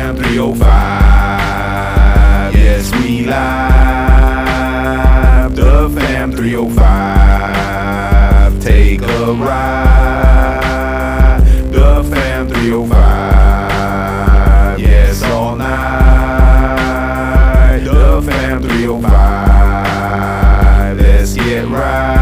Fam 305. Yes, we live. The Fam 305. Take a ride. The Fam 305. Yes, all night. The Fam 305. Let's get right.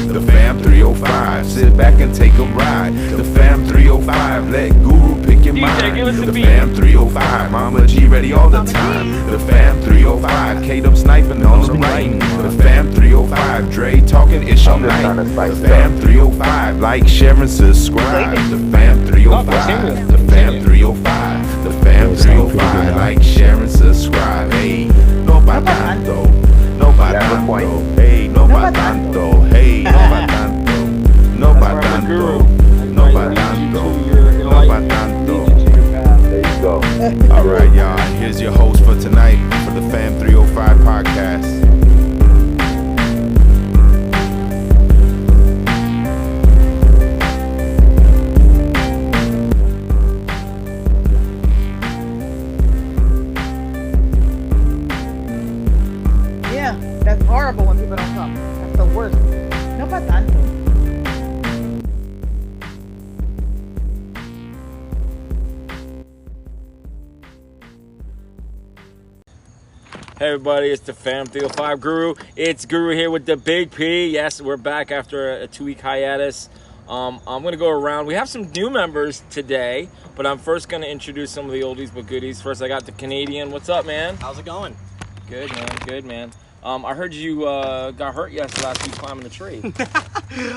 The Fam 305. Sit back and take a ride. The Fam 305. Let Guru pick your mind. The Fam 305. Mama G ready all the time. The Fam 305. K-Dub sniping on the right. The Fam 305. Dre talking ish all night. The Fam 305. Like, share, and subscribe. The Fam 305. The Fam 305. The Fam 305. Like, share, and subscribe. Hey, no pa tanto. No pa tanto. Hey, no pa tanto. Hey, no pa tanto. No pa tanto. No pa tanto. No pa tanto. There you go. All right, y'all. Here's your host for tonight for the Fam 305 podcast. Yeah, that's horrible when people don't come. That's the worst. No pa tanto. Hey everybody, it's the Fam 305 Guru. It's Guru here with the Big P. Yes, we're back after a 2-week hiatus. I'm gonna go around. We have some new members today, but I'm first gonna introduce some of the oldies but goodies. First, I got the Canadian. What's up, man? How's it going? Good, man. Good, man. I heard you got hurt last week climbing the tree.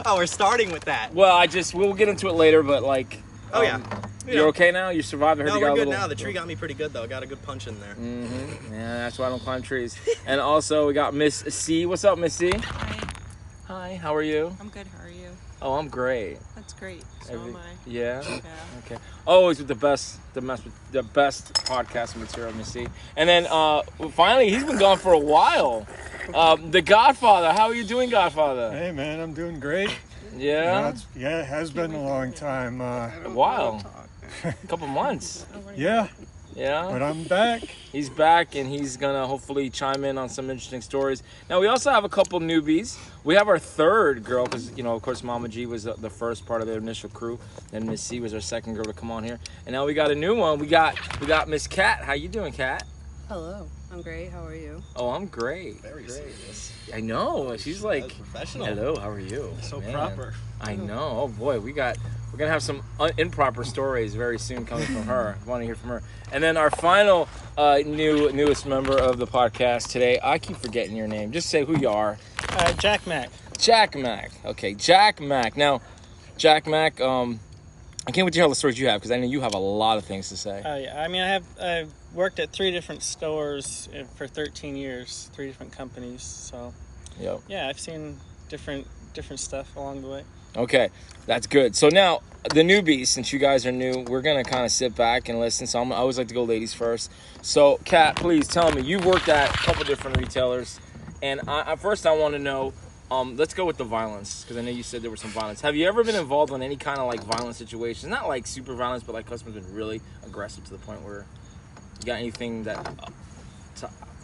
Oh, we're starting with that. Well, we'll get into it later, but like, Oh, yeah. you're okay now? You survived? I heard No, you got we're a good little... now. The tree got me pretty good, though. I got a good punch in there. Yeah, that's why I don't climb trees. And also, we got Miss C. What's up, Miss C? Hi, Hi, how are you? I'm good. How are you? Oh, I'm great. That's great. So Every- am I. Yeah? Yeah. Okay. Always with the best podcast material, Miss C. And then, finally, he's been gone for a while. The Godfather. How are you doing, Godfather? Hey man, I'm doing great. Yeah? Yeah, it has been a long time. A while. A couple months. Yeah, Yeah? but I'm back. He's back, and he's gonna hopefully chime in on some interesting stories. Now, we also have a couple newbies. We have our third girl, because, you know, of course, Mama G was the first part of the initial crew, and Miss C was our second girl to come on here. And now we got a new one. We got Miss Kat. How you doing, Kat? Hello. I'm great. How are you? Oh, I'm great. Very serious. I know. She's like, That's professional. hello, how are you? So Man. proper. I know. Oh boy, we're gonna have some improper stories very soon coming from her. I want to hear from her. And then our final newest member of the podcast today. I keep forgetting your name. Just say who you are. Jack Mack. Jack Mack. Okay, Jack Mack. Now, Jack Mack. I can't wait to hear all the stories you have, because I know you have a lot of things to say. Yeah, I mean, I've worked at 3 different stores for 13 years, 3 different companies. So, Yep. yeah, I've seen different stuff along the way. Okay, that's good. So now, the newbies, since you guys are new, we're going to kind of sit back and listen. So I always like to go ladies first. So, Kat, please tell me, you've worked at a couple different retailers. And first I want to know, let's go with the violence, because I know you said there was some violence. Have you ever been involved in any kind of like violent situation? Not like super violence, but like customers been really aggressive to the point where you got anything that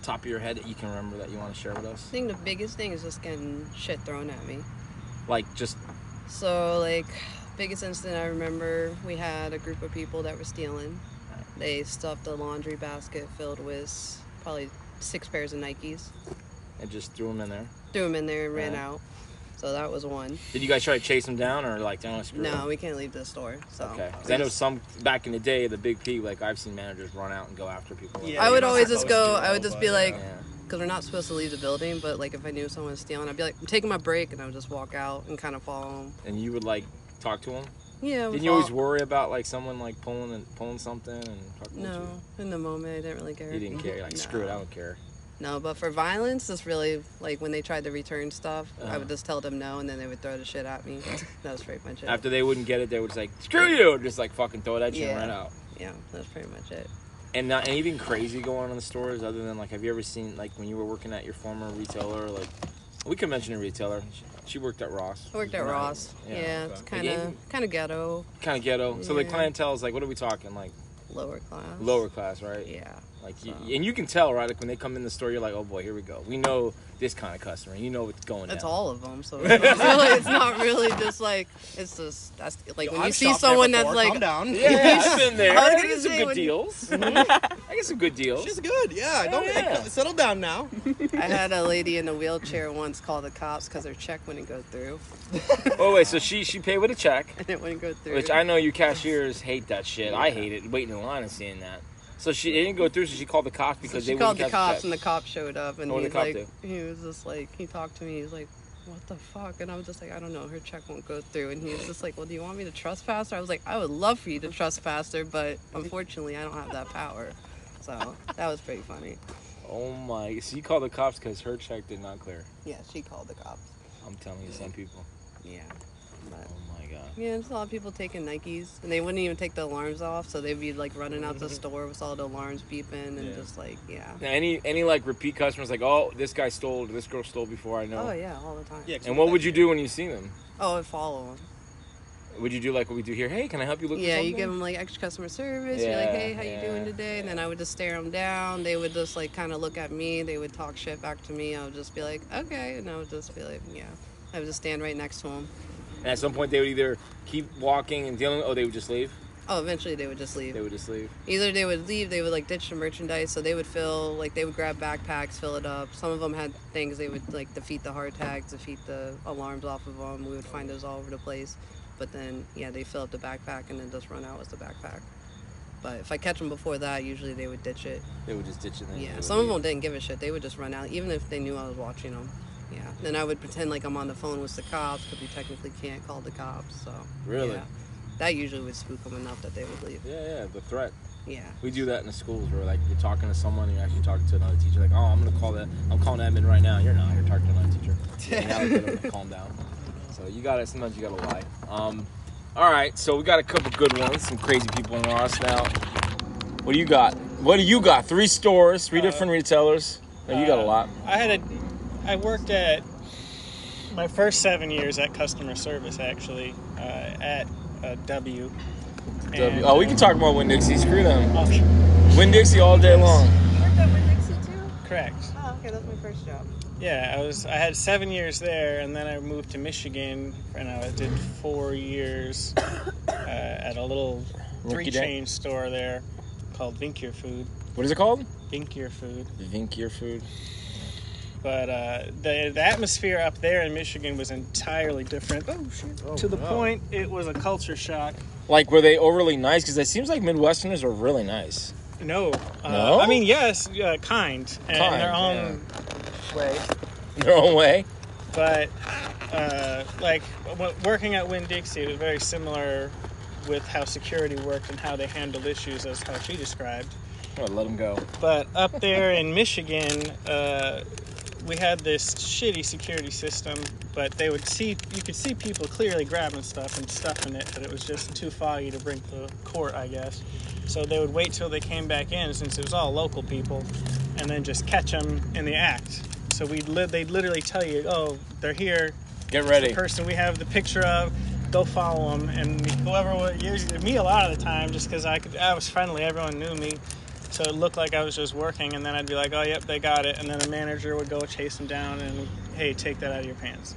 top of your head that you can remember that you want to share with us? I think the biggest thing is just getting shit thrown at me. Like just... So, like, biggest incident I remember, we had a group of people that were stealing. They stuffed a laundry basket filled with probably 6 pairs of Nikes. And just threw them in there? Threw them in there and ran Right. out. So that was one. Did you guys try to chase them down, or like, don't screw No, them? we can't leave the store. So. Okay. 'Cause I know some, back in the day, the Big P, like I've seen managers run out and go after people. Yeah. I would You're not always just supposed go, to, I would just be but, like, Yeah. because we're not supposed to leave the building, but like if I knew someone was stealing, I'd be like, I'm taking my break, and I would just walk out and kind of follow them. And you would like talk to them? Yeah. Didn't you always worry about like someone like pulling something and talking to No, in the moment, I didn't really care. you? You didn't care. You're like, screw it, I don't care. No, but for violence, it's really like when they tried to return stuff, Uh-huh. I would just tell them no, and then they would throw the shit at me. That was pretty much it. After they wouldn't get it, they would just like, screw you, just like fucking throw it at you and Yeah. run out. Yeah, that's pretty much it. And not anything crazy going on in the stores other than like, have you ever seen like when you were working at your former retailer, like we could mention a retailer. She worked at Ross. I worked at Ross. Yeah, it's kind of ghetto, Kind of ghetto. So the Yeah. clientele is like, what are we talking? Like lower class. lower class, right? Yeah. Like, So. and you can tell, right? Like when they come in the store, you're like, oh boy, here we go. We know this kind of customer. You know what's going It's down. all of them, so it's not really just like it's just that's like when you I've see shopped there someone before. that's like Calm down. Yeah, I've been there. I was I gonna get some say, good when- deals. I get some good deals. She's good. Yeah. Don't yeah. settle down now. I had a lady in a wheelchair once call the cops because her check wouldn't go through, Oh wait, so she paid with a check, and it wouldn't go through. which I know you cashiers hate that shit. I hate it, waiting in line and seeing that. So it didn't go through, so she called the cops So because she they called the wouldn't cash cops, and the cop showed up, and What he's did the cop like, he was just like, he talked to me, he's like, what the fuck? And I was just like, I don't know, her check won't go through. And he was just like, well, do you want me to trespass her? I was like, I would love for you to trespass her, but unfortunately, I don't have that power. So that was pretty funny. Oh my! So you called the cops because her check did not clear. Yeah, she called the cops. I'm telling you, some people. Yeah. But Oh my god. yeah, there's a lot of people taking Nikes, and they wouldn't even take the alarms off, so they'd be like running out the store with all the alarms beeping, and just like, yeah. Now, any like repeat customers like, oh, this guy stole, this girl stole before I know. Oh yeah, all the time. Yeah. And what would you do when you see them? Oh, I follow them. Would you do like what we do here? Hey, can I help you look for Yeah, something? you give them like extra customer service. You're like, Yeah, hey, how you doing today? And then I would just stare them down. They would just like kind of look at me. They would talk shit back to me. I would just be like, okay, and I would just be like, yeah. I would just stand right next to them. And at some point, they would either keep walking and dealing, or they would just leave. Oh, eventually they would just leave. They would just leave. Either they would leave, they would like ditch the merchandise, so they would fill, like they would grab backpacks, fill it up. Some of them had things they would like defeat the hard tags, defeat the alarms off of them. We would find those all over the place. But then, yeah, they fill up the backpack and then just run out with the backpack. But if I catch them before that, usually they would ditch it. They would just ditch it. Yeah, some of them didn't give a shit. They would just run out, even if they knew I was watching them. Yeah. Then I would pretend like I'm on the phone with the cops, because we technically can't call the cops. So Really? yeah. That usually would spook them enough that they would leave. Yeah, the threat. Yeah. We do that in the schools where like you're talking to someone and you're actually talking to another teacher. Like, oh, I'm calling admin right now. You're not. You're talking to another teacher. And now they get them to calm down. So sometimes you gotta lie. All right, so we got a couple good ones. Some crazy people in Ross now. What do you got? 3 stores, 3 different retailers. Oh, you got a lot. I worked at my first 7 years at customer service, actually, at W. And, Oh, we can talk more Winn-Dixie. Screw them. oh, Winn-Dixie all day long. You worked at Winn-Dixie too? correct. Oh, okay, that's my first job. Yeah, I had 7 years there, and then I moved to Michigan, and I did 4 years at a little Rinky-dink. 3-chain store there called Vinkier Food. What is it called? Vinkier Food. Vinkier Food. But the atmosphere up there in Michigan was entirely different. Oh shit! To the point, it was a culture shock. Like, were they overly nice? Because it seems like Midwesterners are really nice. No, No? I mean yes, kind, and Kind, their own way. Their own way. But like working at Winn-Dixie, it was very similar with how security worked and how they handled issues, as how she described. Oh, let them go. But up there in Michigan, we had this shitty security system, but you could see people clearly grabbing stuff and stuffing it, but it was just too foggy to bring to court, I guess. So they would wait till they came back in, since it was all local people, and then just catch them in the act. So they'd literally tell you, oh, they're here. Get ready. The person we have the picture of, go follow them. And whoever would, usually me a lot of the time, just because I was friendly, everyone knew me. So it looked like I was just working, and then I'd be like, oh, yep, they got it. And then the manager would go chase them down and, hey, take that out of your pants.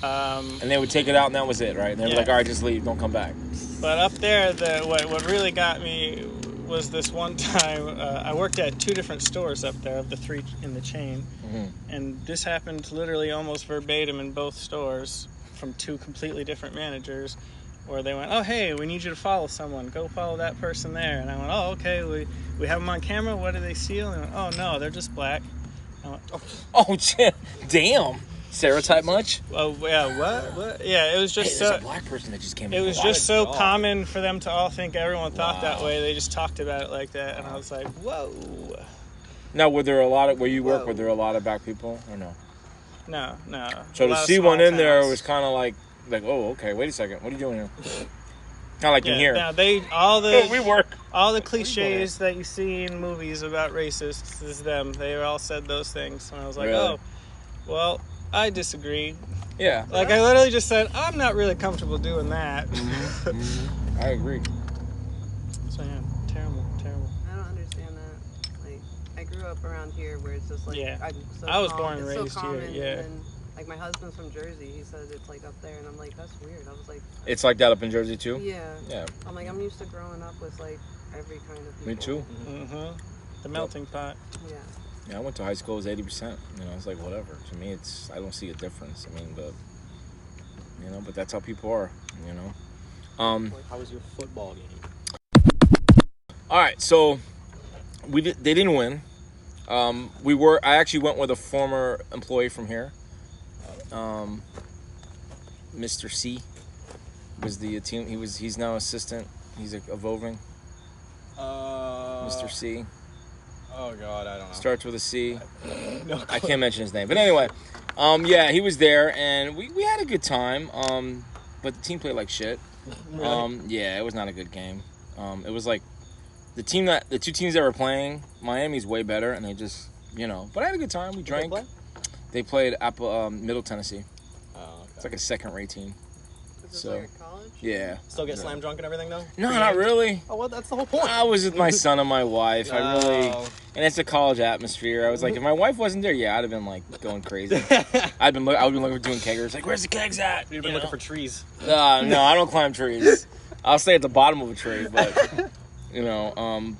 And they would take it out, and that was it, right? And they'd be Yeah. like, all right, just leave. Don't come back. But up there, what really got me was this one time, I worked at 2 different stores up there of the 3 in the chain. Mm-hmm. And this happened literally almost verbatim in both stores from 2 completely different managers, where they went, oh, hey, we need you to follow someone. Go follow that person there. And I went, oh, okay, we have them on camera. What do they steal? And they went, oh, no, they're just black. I went, Oh, shit. Damn. Stereotype much? oh, yeah, what? Yeah, it was Hey, just there's so... a black person that just came It in. was Wow. just so God. common for them to all think everyone thought that Wow. way. They just talked about it like that. And I was like, whoa. Now, were there a lot of, where you work, were there a lot of black people or no? No. So A to lot of see one small in there towns. was kind of like, oh, okay, wait a second. What are you doing here? Kind of like in here. Now all we work. the cliches that you see in movies about racists is them. They all said those things. And I was like, Really? oh, well, I disagree. Yeah, Like, I literally just said, I'm not really comfortable doing that. I agree. So, yeah, terrible. I don't understand that. Like, I grew up around here where it's just like, Yeah. I'm so I was calm- born and it's so raised here, common, yeah. And then, like, my husband's from Jersey. He says it's like up there, and I'm like, that's weird. I was like, It's like that up in Jersey too. yeah. Yeah. I'm like, I'm used to growing up with like every kind of people. Me too. Mm-hmm. The melting pot. Yeah. Yeah, I went to high school. It was 80%. You know, it's like whatever. To me, it's I don't see a difference. I mean, but you know, but that's how people are. You know. How was your football game? All right, so they didn't win. I actually went with a former employee from here. Mr. C was the team. He's now assistant. He's of Oving. Mr. C Oh God, I don't know. starts with a C. No I can't mention his name, but anyway, yeah, he was there, and we had a good time. But the team played like shit. Really? Yeah, it was not a good game. It was like the two teams that were playing. Miami's way better, and they just But I had a good time. We drank. They played Middle Tennessee. Oh, okay. It's like a second-rate team. Is this So- like at college? Yeah. Still get slam drunk and everything though? No, not really. Oh well, that's the whole point. I was with my son and my wife. Oh. And it's a college atmosphere. I was like, if my wife wasn't there, yeah, I'd have been like going crazy. I would have been looking for doing keggers. Like, where's the kegs at? You've been looking for trees. No, I don't climb trees. I'll stay at the bottom of a tree, but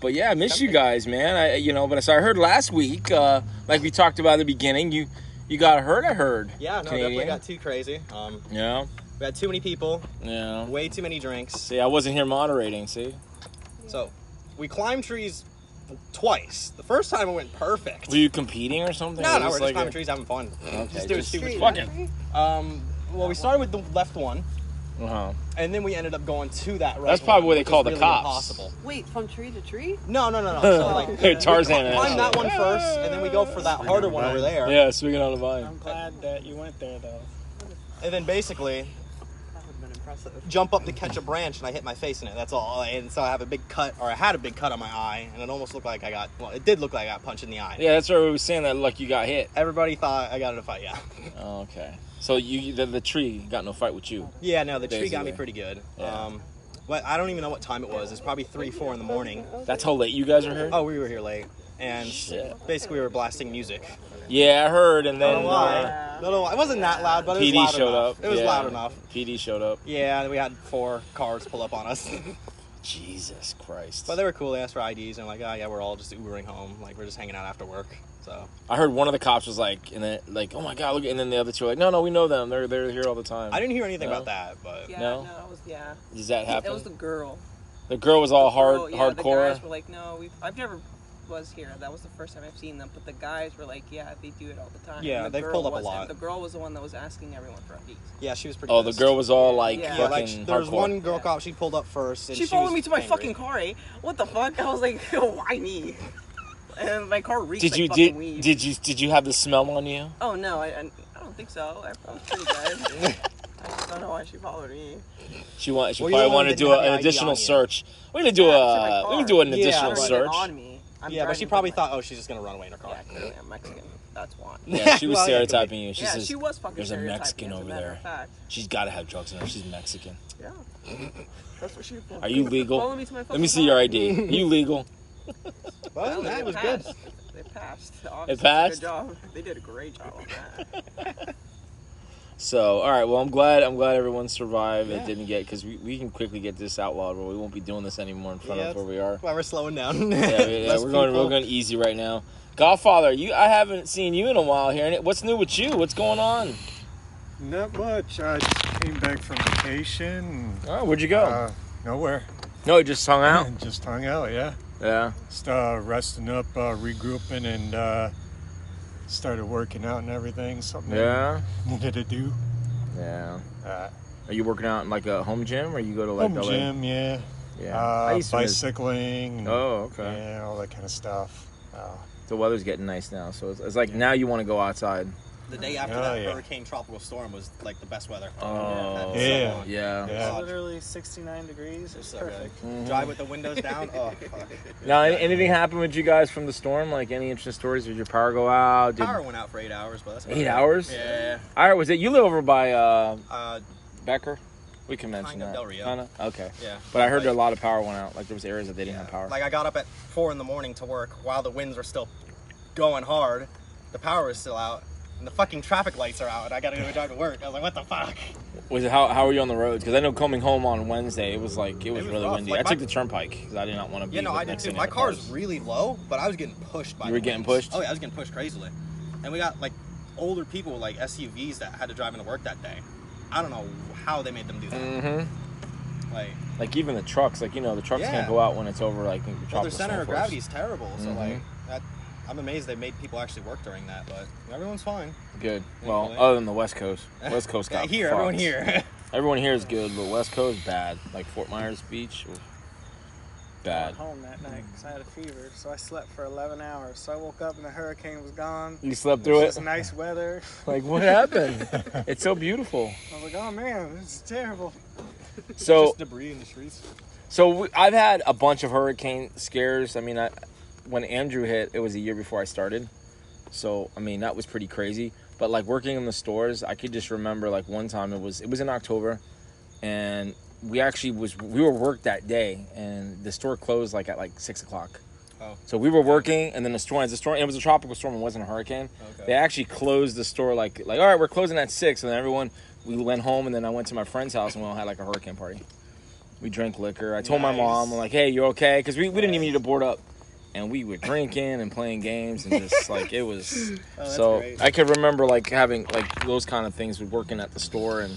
but yeah, I miss you guys, man. So I heard last week, like we talked about at the beginning, you got hurt. I heard. Yeah, no, Canadian. definitely got too crazy. Yeah, We had too many people, yeah. way too many drinks. See, I wasn't here moderating. See, So, we climbed trees twice. The first time it went perfect. were you competing or something? No, Or we're just like climbing trees, having fun. Okay, Just doing just stupid Street, fuck fuck it. right? Well, we started with the left one, Uh-huh. and then we ended up going to that right That's probably one, what they which call was the really cops. Impossible. Wait, from tree to tree? No. So, like, Hey, Tarzan. climb that one first, and then we go for that harder one over there. Yeah, swinging on the vine. I'm glad that you went there, though. And then basically That would have been impressive. jump up to catch a branch, and I hit my face in it. That's all. And so I have a big cut, or I had a big cut on my eye, and it almost looked like it did look like I got punched in the eye. Yeah, that's what we were saying. That like you got hit. Everybody thought I got in a fight, yeah. Oh, okay. So the tree got no fight with you. Yeah, no, the tree got me Basically. pretty good. Yeah. But I don't even know what time it was. It's probably 3, 4 in the morning. That's how late you guys are here. Oh, we were here late. And Shit. basically we were blasting music. Yeah, I heard. And I then don't know why. No, it wasn't that loud, but it was PD loud showed enough. up. It was Yeah. loud enough. PD showed up. Yeah, and we had 4 cars pull up on us. Jesus Christ. But they were cool. They asked for IDs, and I'm like, oh, yeah, we're all just Ubering home. Like, we're just hanging out after work. So I heard one of the cops was like, oh my god, look, and then the other two were like, no, we know them. They're here all the time. I didn't hear anything No? about that, but Yeah, No? no, it was Does that happen? It was the girl. The girl was all Girl, yeah, hardcore. The guys were like, no, I've never was here. That was the first time I've seen them. But the guys were like, yeah, they do it all the time. Yeah, And the they've girl pulled up a wasn't. lot. The girl was the one that was asking everyone for IDs. yeah, she was pretty Oh, the pissed. girl was all like Yeah. Yeah, like, fucking there was hardcore. one girl cop, she pulled up first, and She followed was me to my angry. fucking car. Eh? What the fuck? I was like, why me? And my car reeked Did like you fucking weed. did you have the smell on you? Oh no, I don't think so. I was pretty good. I just don't know why she followed me. She Well, probably you wanted to didn't do have the an ID additional on you. search. We're gonna do an Yeah, additional but- search. On me. I'm Yeah, but driving she probably with my- thought, oh, she's just gonna run away in her car. Yeah, clearly I'm Mexican. That's why. Yeah, she was Well, yeah, it could stereotyping you. She Yeah, says she was fucking there's a stereotyping, Mexican as a over matter there. of fact. She's got to have drugs in her. She's Mexican. Yeah. That's what she Are you legal? Follow me to my Let fucking me see your car. ID. Are you legal? Well, other than that, it was good. They passed. The It officers did a passed? Good job. They did a great job on that. So, all right. Well, I'm glad everyone survived. It didn't get because we can quickly get this outlawed, but we won't be doing this anymore in front Yeah, of where we are. Well, we're slowing down. Yeah, we're going easy right now. Godfather, I haven't seen you in a while here. What's new with you? What's going on? Not much. I just came back from vacation. Oh, where'd you go? Nowhere. No, you just hung out. Just hung out, yeah. Yeah. Just resting up, regrouping, and started working out and everything. Something Yeah. I needed to do. Yeah. Uh, Are you working out in like a home gym, or you go to like home LA? gym, yeah. Yeah. I used to miss- Bicycling. And, Oh, okay. Yeah, all that kind of stuff. The weather's getting nice now, so it's like now you want to go outside. The day after that hurricane tropical storm was like the best weather. Oh, yeah. It's literally 69 degrees. It's so perfect. Drive with the windows down. Oh, fuck. Now, anything happened with you guys from the storm? Like any interesting stories? Did your power go out? Power went out for 8 hours, but that's about 8 it. hours? Yeah. All right, was it you live over by Becker? We can mention Kind of that. Del Rio. Kinda? Okay. Yeah. But I heard a lot of power went out. Like there was areas that they didn't have power. Like I got up at 4 in the morning to work while the winds were still going hard. The power was still out, and the fucking traffic lights are out, and I gotta go drive to work. I was like, what the fuck? Was it how were you on the roads? Because I know coming home on Wednesday, it was really rough. windy. Like I took the turnpike because I did not want to be. Yeah, no, I did next too. to My any car's cars. really low, but I was getting pushed by. You were getting pushed? Oh yeah, I was getting pushed crazily, and we got like older people, like SUVs that had to drive into work that day. I don't know how they made them do that. Mm-hmm. Like even the trucks, the trucks can't go out when it's over the well, their center of force. gravity is terrible. So Mhm. I'm amazed they made people actually work during that, but everyone's fine. Good. Thankfully. Well, other than the West Coast. West Coast got here, fucked. everyone here. Everyone here is good, but West Coast bad. Like Fort Myers Beach, I bad. went home that night because I had a fever, so I slept for 11 hours. So I woke up and the hurricane was gone. You slept through It it? was just nice weather. Like what happened? It's so beautiful. I was like, oh man, this is terrible. So Just debris in the streets. So I've had a bunch of hurricane scares. I mean, when Andrew hit, it was a year before I started. So, I mean, that was pretty crazy. But, like, working in the stores, I could just remember, like, one time it was in October. And we were worked that day. And the store closed, like, at, 6 o'clock. Oh. So we were working, and then it was a tropical storm. It wasn't a hurricane. Okay. They actually closed the store, like, all right, we're closing at 6. And then we went home, and then I went to my friend's house, and we all had, like, a hurricane party. We drank liquor. I told my mom, I'm like, hey, you okay? Because we didn't even need to board up. And we were drinking and playing games and just, it was... so great. I could remember, having, those kind of things with working at the store. And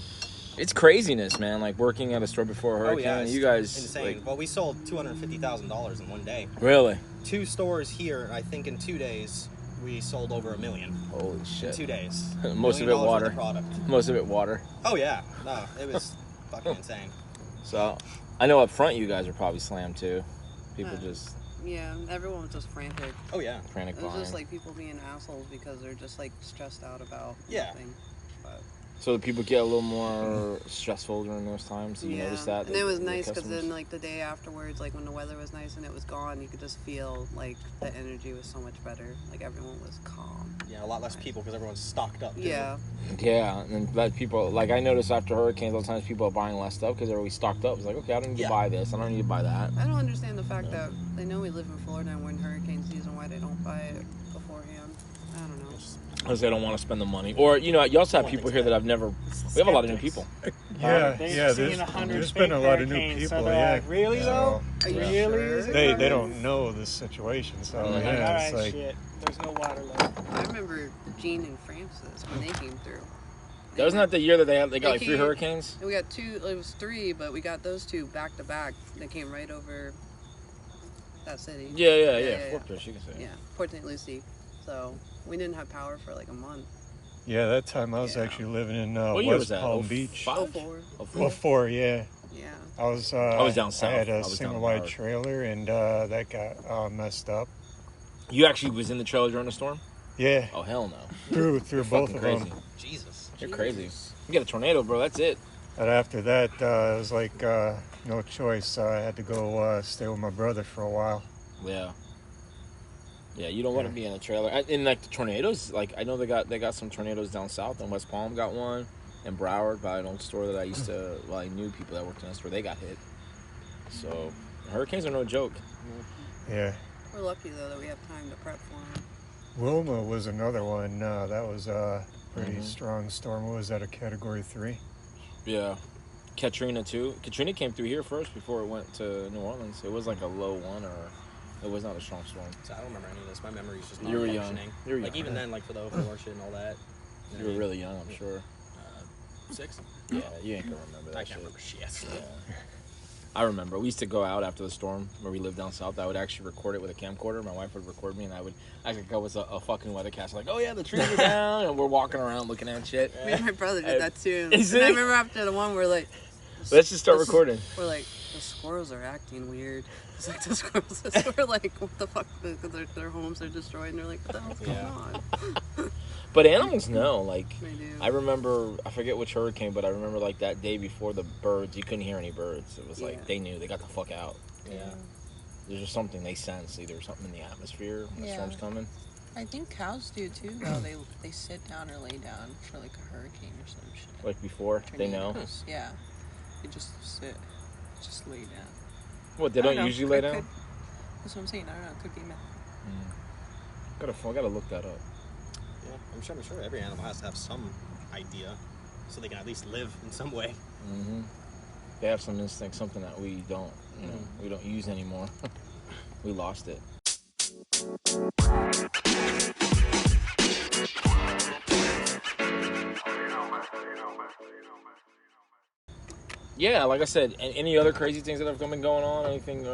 it's craziness, man, working at a store before a hurricane. Oh, yeah, You guys... insane. Well, we sold $250,000 in one day. Really? 2 stores here, I think in 2 days, we sold over $1 million. Holy shit. In 2 days. Most of $1 it million worth water. of product. Most of it water. Oh, yeah. No, it was fucking insane. So, I know up front you guys are probably slammed, too. People just... Yeah, everyone was just frantic. Oh, yeah. Frantic It was buying. just people being assholes because they're just stressed out about nothing. But, So the people get a little more stressful during those times. You notice that? And it was nice because customers? then the day afterwards, when the weather was nice and it was gone, you could just feel the energy was so much better. Everyone was calm. Yeah, a lot less people because everyone's stocked up. Too. Yeah. Yeah, and that people, I noticed after hurricanes, all the times people are buying less stuff because they're always stocked up. It's like, okay, I don't need to buy this. I don't need to buy that. I don't understand the fact that they know we live in Florida and we're in hurricane season, why they don't buy it beforehand. I don't know. Because they don't want to spend the money. Or, you also have people here that I've never... We have a lot of new people. There's been a lot of new people, So they're really, though? Are you Really? sure? Is it They really? don't know the situation, so All it's right, shit. There's no water left. I remember Gene and Francis when they came through. That wasn't that the year that they got 3 hurricanes? We got 2, it was 3, but we got those 2 back to back. They came right over that city. Yeah. Fortress, you can say. Yeah, Port St. Lucie. So we didn't have power for a month. Yeah, that time I was actually living in What year was West that? Palm Beach. 04. 04, yeah. Yeah. I was down south. I had I a was down single the wide road. trailer, and that got messed up. You actually was in the trailer during the storm? Yeah. Oh, hell no. Through You're both fucking of crazy. them. Jesus. You're crazy. You get a tornado, bro. That's it. But after that, it was no choice. I had to go stay with my brother for a while. Yeah. Yeah, you don't want to be in a trailer. And the tornadoes, I know they got some tornadoes down south. And West Palm got one. And Broward, by an old store that I used to, I knew people that worked in that store. They got hit. So, hurricanes are no joke. Yeah. We're lucky, though, that we have time to prep for them. Wilma was another one. That was a pretty strong storm. What was that, a Category 3? Yeah. Katrina, too. Katrina came through here first before it went to New Orleans. It was a low one, or it was not a strong storm. So I don't remember any of this. My memory's just not You were young. functioning. You were young. Even then, for the overlord shit and all that. You were really young, I'm sure. 6? Yeah, you ain't gonna remember that I can't remember shit. Yeah. I remember. We used to go out after the storm where we lived down south. I would actually record it with a camcorder. My wife would record me, and I would go with a fucking weathercast. Oh, yeah, the trees are down. And we're walking around looking at shit. Me and my brother did that, too. Is And I it? remember after the one, we're like, Let's just start recording. We're like, the squirrels are acting weird. It's like the squirrels. We're like, what the fuck? Because their homes are destroyed, and they're like, what the hell's going on? But animals know. Like, They do. I remember, I forget which hurricane, but I remember like that day before the birds, you couldn't hear any birds. It was like they knew, they got the fuck out. Yeah. There's just something they sense, either something in the atmosphere when the storm's coming. I think cows do too, though. They sit down or lay down for like a hurricane or some shit. Like before, they know. Tornadoes, yeah. They just sit, just lay down. What, they I don't know, usually lay down? That's what I'm saying. I don't know. Could be myth. I gotta look that up. Yeah, I'm sure every animal has to have some idea, so they can at least live in some way. Mm-hmm. They have some instinct, something that we don't, you know, we don't use anymore. We lost it. Yeah, like I said, any other crazy things that have been going on? Anything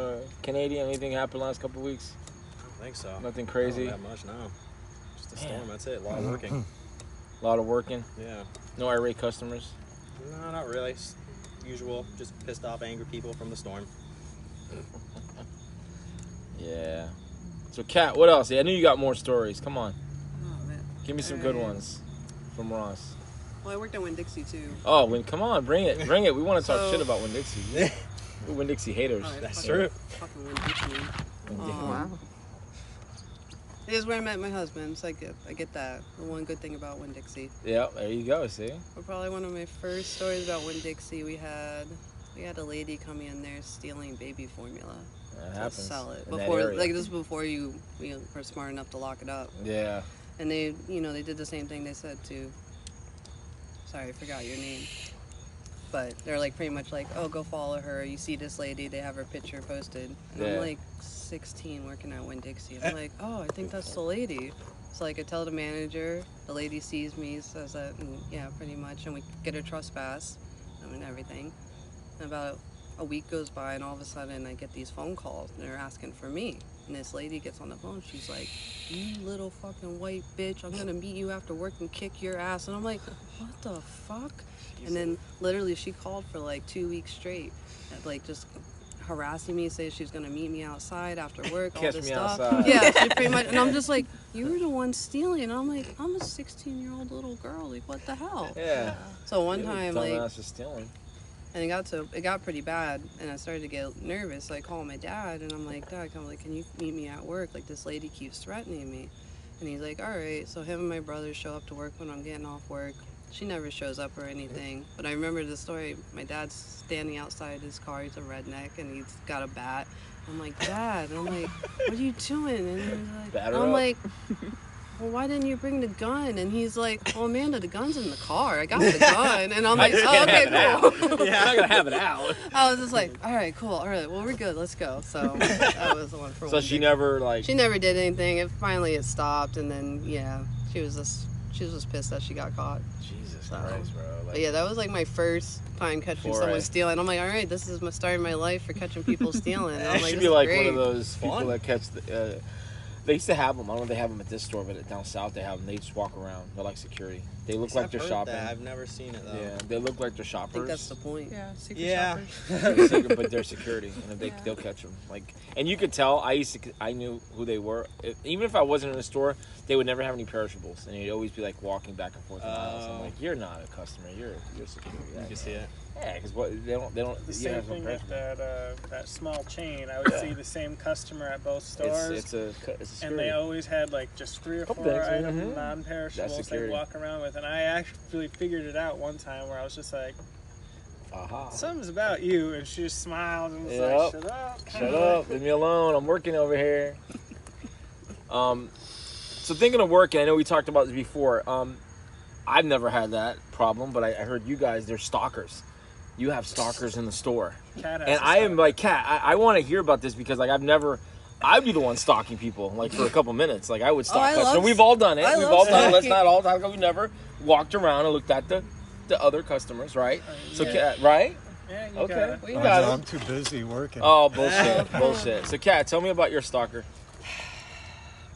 Canadian? Anything happened last couple of weeks? I don't think so. Nothing crazy? Not that much, no. Just a storm, that's it. A lot of working. A lot of working? Yeah. No irate customers? No, not really. It's usual, just pissed off, angry people from the storm. Yeah. So, Kat, what else? Yeah, I knew you got more stories. Come on. Oh, man. Give me some good ones from Ross. Well, I worked at Winn-Dixie, too. Oh, come on, bring it. Bring it. We want to talk So- shit about Winn-Dixie. We're Winn-Dixie haters. Oh, That's fucking- true. Fucking Winn-Dixie. Wow. It is where I met my husband, so I get that. The one good thing about Winn-Dixie. Yeah, there you go, see? But probably one of my first stories about Winn-Dixie, we had a lady coming in there stealing baby formula That to happens. sell it. in that Before, area. like this was before you were smart enough to lock it up. Yeah. And they did the same thing they said to. Sorry, I forgot your name. But they're like pretty much like, oh, go follow her. You see this lady, they have her picture posted. And Yeah. I'm like 16 working at Winn-Dixie. And I'm like, oh, I think that's the lady. So like I tell the manager, the lady sees me, says that, and yeah, pretty much. And we get her trespass and everything. And about a week goes by and all of a sudden I get these phone calls and they're asking for me. And this lady gets on the phone, she's like, you little fucking white bitch, I'm gonna meet you after work and kick your ass. And I'm like, what the fuck? And then literally she called for like 2 weeks straight, like just harassing me, say she's gonna meet me outside after work, all Catch this me stuff. outside. Yeah, she pretty much, and I'm just like, you were the one stealing. And I'm like, I'm a 16-year-old little girl, like what the hell? Yeah. So one time, like, Dumbass is stealing. and it got pretty bad, and I started to get nervous. So I called my dad, and I'm like, Dad, can you meet me at work? Like, this lady keeps threatening me. And he's like, all right. So him and my brother show up to work when I'm getting off work. She never shows up or anything. But I remember the story. My dad's standing outside his car. He's a redneck, and he's got a bat. I'm like, Dad. And I'm like, what are you doing? And he's like, Bat her I'm up. like, well, why didn't you bring the gun? And he's like, well, Amanda, the gun's in the car. I got the gun. And I'm like, oh, okay, cool. Yeah, I'm not gonna have it out. I was just like, all right, cool. All right, well, we're good. Let's go. So that was the one for So she never like. She never did anything. It stopped, and then yeah, she was just pissed that she got caught. Jesus So- Christ, bro. Like, But yeah, that was like my first time catching Foray. someone stealing. I'm like, all right, this is my start of my life for catching people stealing. And I'm it like, should this be is like great. one of those people Fun. that catch the. They used to have them. I don't know if they have them at this store, but down south they have them. They just walk around. They're like security. They look like I've they're heard shopping. that. I've never seen it though. Yeah, they look like they're I shoppers. think that's the point. Yeah, secret Yeah. shoppers. But they're security, and if they'll catch them. Like, and you could tell. I knew who they were. Even if I wasn't in the store, they would never have any perishables, and they'd always be like walking back and forth in aisles. I'm like, you're not a customer. You're security. You can see it. Yeah, because they don't. The you same have no thing with perishables. that small chain. I would see the same customer at both stores. It's a and security. they always had like just 3 or 4 Couple things, items, mhm. non-perishables That's they security. walk around with. And I actually figured it out one time where I was just like, Aha. something's about you. And she just smiled and was Yep. like, shut up. Shut up, leave me alone. I'm working over here. So thinking of working, I know we talked about this before. I've never had that problem, but I heard you guys, they're stalkers. You have stalkers in the store. Cat has And to I am stop. like, Kat, I want to hear about this because like I'd be the one stalking people like for a couple minutes. Like I would stalk I customers. love- We've all done it. I We've love all done it. Let's stalking. not all talk about we've never walked around and looked at the other customers, right? So, Yeah. Kat, right? Yeah, you Okay. got it. Well, you got I'm it. too busy working. Oh, bullshit. Bullshit. So, Kat, tell me about your stalker.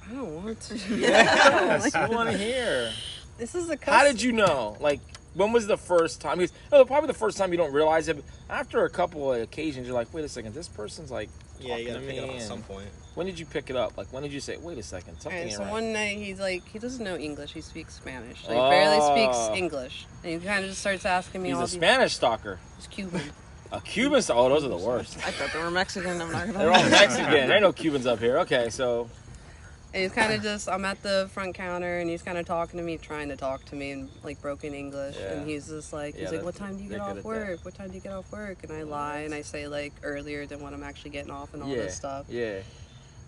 I don't want to. Yes, I want to hear. This is a How did you know? Like, when was the first time? Because, oh, probably the first time you don't realize it. But after a couple of occasions, you're like, wait a second, this person's like Yeah, you gotta talking to pick it up me, at and- some point. When did you pick it up? Like, when did you say, wait a second, something Alright, ain't so right? one night he's like, he doesn't know English. He speaks Spanish. Like, barely speaks Oh. English. And he kind of just starts asking me He's all a these. Spanish stalker. He's Cuban. A Cuban stalker? Oh, those are the worst. I thought they were Mexican. I'm not gonna They're lie. all Mexican. There ain't no Cubans up here. Okay, so And he's kind of just, I'm at the front counter and he's kind of talking to me, trying to talk to me in like broken English. Yeah. And he's just like, Yeah, he's like, what time do you they're get good off at work? What time do you get off work? And I lie and I say like earlier than when I'm actually getting off and all this stuff. Yeah.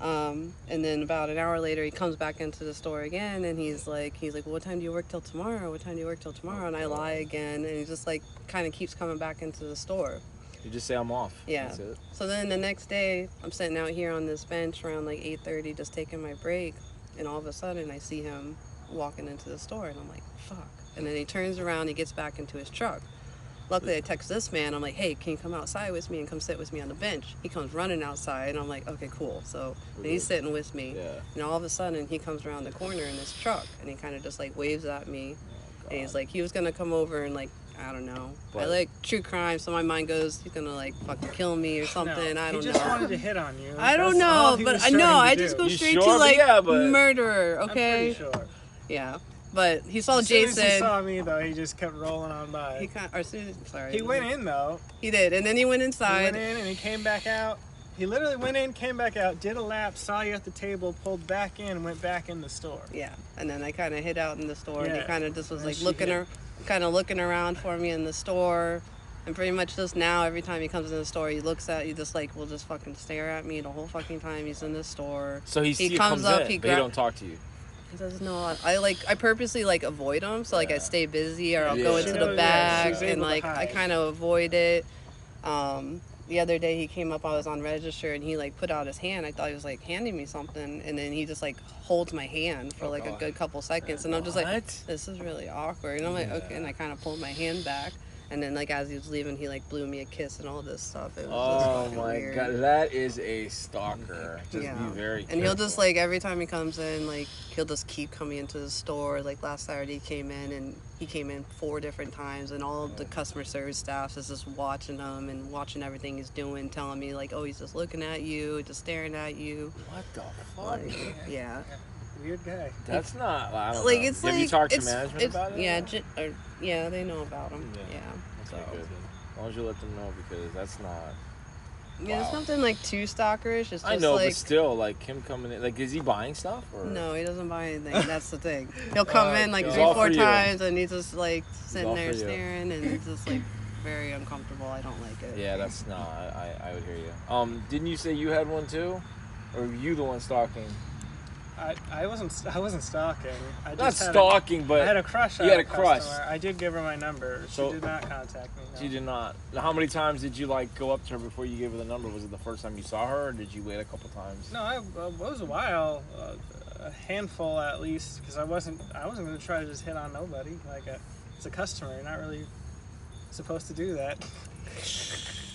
And then about an hour later, he comes back into the store again, and he's like, well, what time do you work till tomorrow? What time do you work till tomorrow? And I lie again, and he just like kind of keeps coming back into the store. You just say I'm off. Yeah. That's it. So then the next day, I'm sitting out here on this bench around like 8:30, just taking my break, and all of a sudden I see him walking into the store, and I'm like, fuck. And then he turns around, he gets back into his truck. Luckily, I text this man. I'm like, hey, can you come outside with me and come sit with me on the bench? He comes running outside, and I'm like, okay, cool. So then he's sitting with me, Yeah. and all of a sudden, he comes around the corner in his truck, and he kind of just like waves at me, and he's like, he was gonna come over and like, I don't know. I But- like true crime, so my mind goes, he's gonna like fucking kill me or something. I don't He just know. wanted to hit on you. I don't That's all know, he but was I know trying to I do. just go You straight sure? to But like yeah, but- murderer. I'm Okay. pretty sure. Yeah, but he saw As soon as he Jason. saw me though, he just kept rolling on by. He kind, or soon, sorry. He went in though. He did, and then he went He inside. went in and he came back out. He literally went in, came back out, did a lap, saw you at the table, pulled back in, and went back in the store. Yeah, and then I kind of hid out in the store, and he Yeah. kind of just was And like she looking, hid. kind of looking around for me in the store, and pretty much just now, every time he comes in the store, he looks at you, just like will just fucking stare at me the whole fucking time he's in the store. So he He comes comes up, in, he but he gra- don't talk to you. He doesn't know. I purposely like avoid him, so like I Yeah. stay busy or I'll Yeah. go into She the knows- back she's and able to like I hide. kind of avoid it. The other day he came up, I was on register and he like put out his hand. I thought he was like handing me something, and then he just like holds my hand for like a good couple seconds, and I'm just like, What? this is really awkward. And I'm like, okay, and I kind of pulled my hand back. And then, like, as he was leaving, he, like, blew me a kiss and all this stuff. It was just Oh fucking my weird. god, that is a stalker. Just Yeah. be very And he'll just, careful. like, every time he comes in, like, he'll just keep coming into the store. Like, last Saturday he came in, and he came in 4 different times, and all of the customer service staff is just watching him and watching everything he's doing, telling me, like, oh, he's just looking at you, just staring at you. What the fuck? Like, yeah. Weird guy. That's not. I don't Like, know. it's Have like... you talked to it's, management it's, about it? Yeah, yeah, they know about him. Yeah. Yeah. Okay, good. As long as you let them know, because that's not. Yeah, it's nothing, like, too stalkerish. It's just, I know, like... but still, like him coming in, like, is he buying stuff or? No, he doesn't buy anything. That's the thing. He'll come in like He's 3, all 4 for you. times, and he's just like all sitting there for you. staring, and it's just like very uncomfortable. I don't like it. Yeah, that's not. I would hear you. Didn't you say you had one too, or were you the one stalking? I wasn't stalking. I Not just had stalking, but I had a crush on you had a a crush. customer. I did give her my number. She So- did not contact me. No. she did not. Now, how many times did you like go up to her before you gave her the number? Was it the first time you saw her, or did you wait a couple times? No, it was a while, a handful at least, because I wasn't going to try to just hit on nobody. Like it's a customer, you're not really supposed to do that.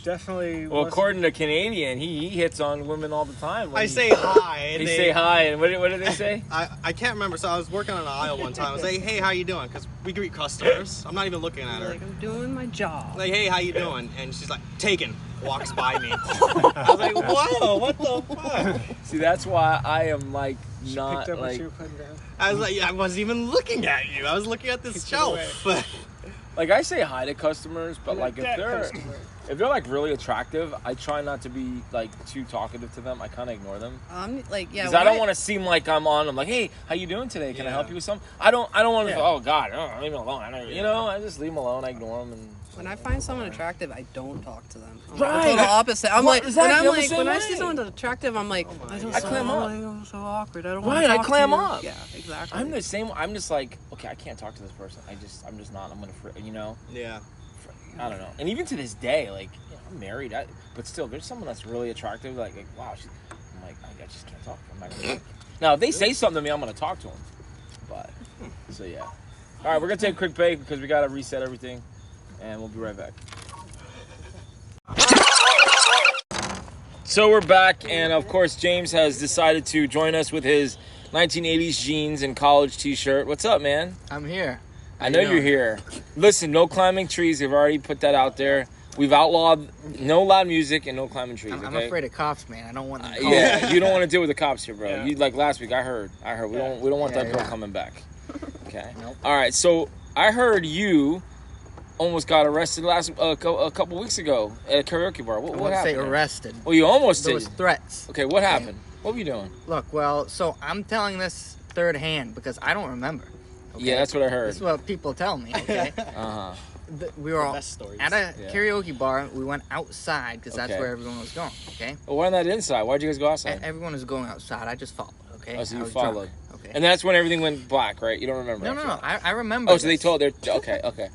Definitely. Well, wasn't- according to Canadian, he hits on women all the time. when I he- say hi. And They they say hi, and what did they say? I can't remember. So I was working on an aisle one time. I was like, hey, how you doing? Because we greet customers. I'm not even looking at her. Like I'm doing my job. Like, hey, how you doing? And she's like, taken. Walks by me. I was like, whoa, what the fuck? See, that's why I am like She not picked up what like you were putting down. I was like, I wasn't even looking at you. I was looking at this Kicked it shelf. away. like I say hi to customers, but like That if they're like really attractive, I try not to be like too talkative to them. I kind of ignore them. Like yeah. Because I don't want to seem like I'm on. I'm like, hey, how you doing today? Can I help you with something? I don't want to. Yeah. Oh God, leave me alone. You know, I just leave them alone. I ignore them. And When I find someone attractive, I don't talk to them. I'm Right. total opposite. I'm What- like, exactly, when I'm I'm the like, same when I way. see someone that's attractive, I'm like, I don't I so, clam up. I'm so awkward. I don't Right, want to I talk clam to you. up. Yeah, exactly. I'm the same. I'm just like, okay, I can't talk to this person. I'm just not. I'm gonna, you know. Yeah. I don't know. And even to this day, like, you know, I'm married, but still, there's someone that's really attractive. Like wow, I'm like, I just can't talk to them. I'm not gonna now, if they say something to me, I'm gonna talk to them. But so yeah. All right, we're gonna take a quick break because we gotta reset everything, and we'll be right back. So we're back, and of course, James has decided to join us with his 1980s jeans and college T-shirt. What's up, man? I'm here. I know you're here. Listen, no climbing trees. They've already put that out there. We've outlawed no loud music and no climbing trees. I'm Okay? afraid of cops, man. I don't want them. Yeah, you don't want to deal with the cops here, bro. Yeah. You like last week. I heard. We don't want that girl coming back. Okay. Nope. All right. So I heard you almost got arrested a couple weeks ago at a karaoke bar. I What wouldn't say happened? arrested. Well, you almost There did. was threats. Okay. What happened? What were you doing? Look, well, so I'm telling this third hand because I don't remember. Okay? Yeah, that's what I heard. This is what people tell me. Okay. Uh huh. We were all Best stories. at a Yeah. karaoke bar. We went outside because that's Okay. where everyone was going. Okay. Well, why not inside? Why'd you guys go outside? Everyone was going outside. I just followed. Okay. Oh, so I you was drunk, followed. Okay. And that's when everything went black, right? You don't remember? No. I remember. Oh, so they this. told their okay.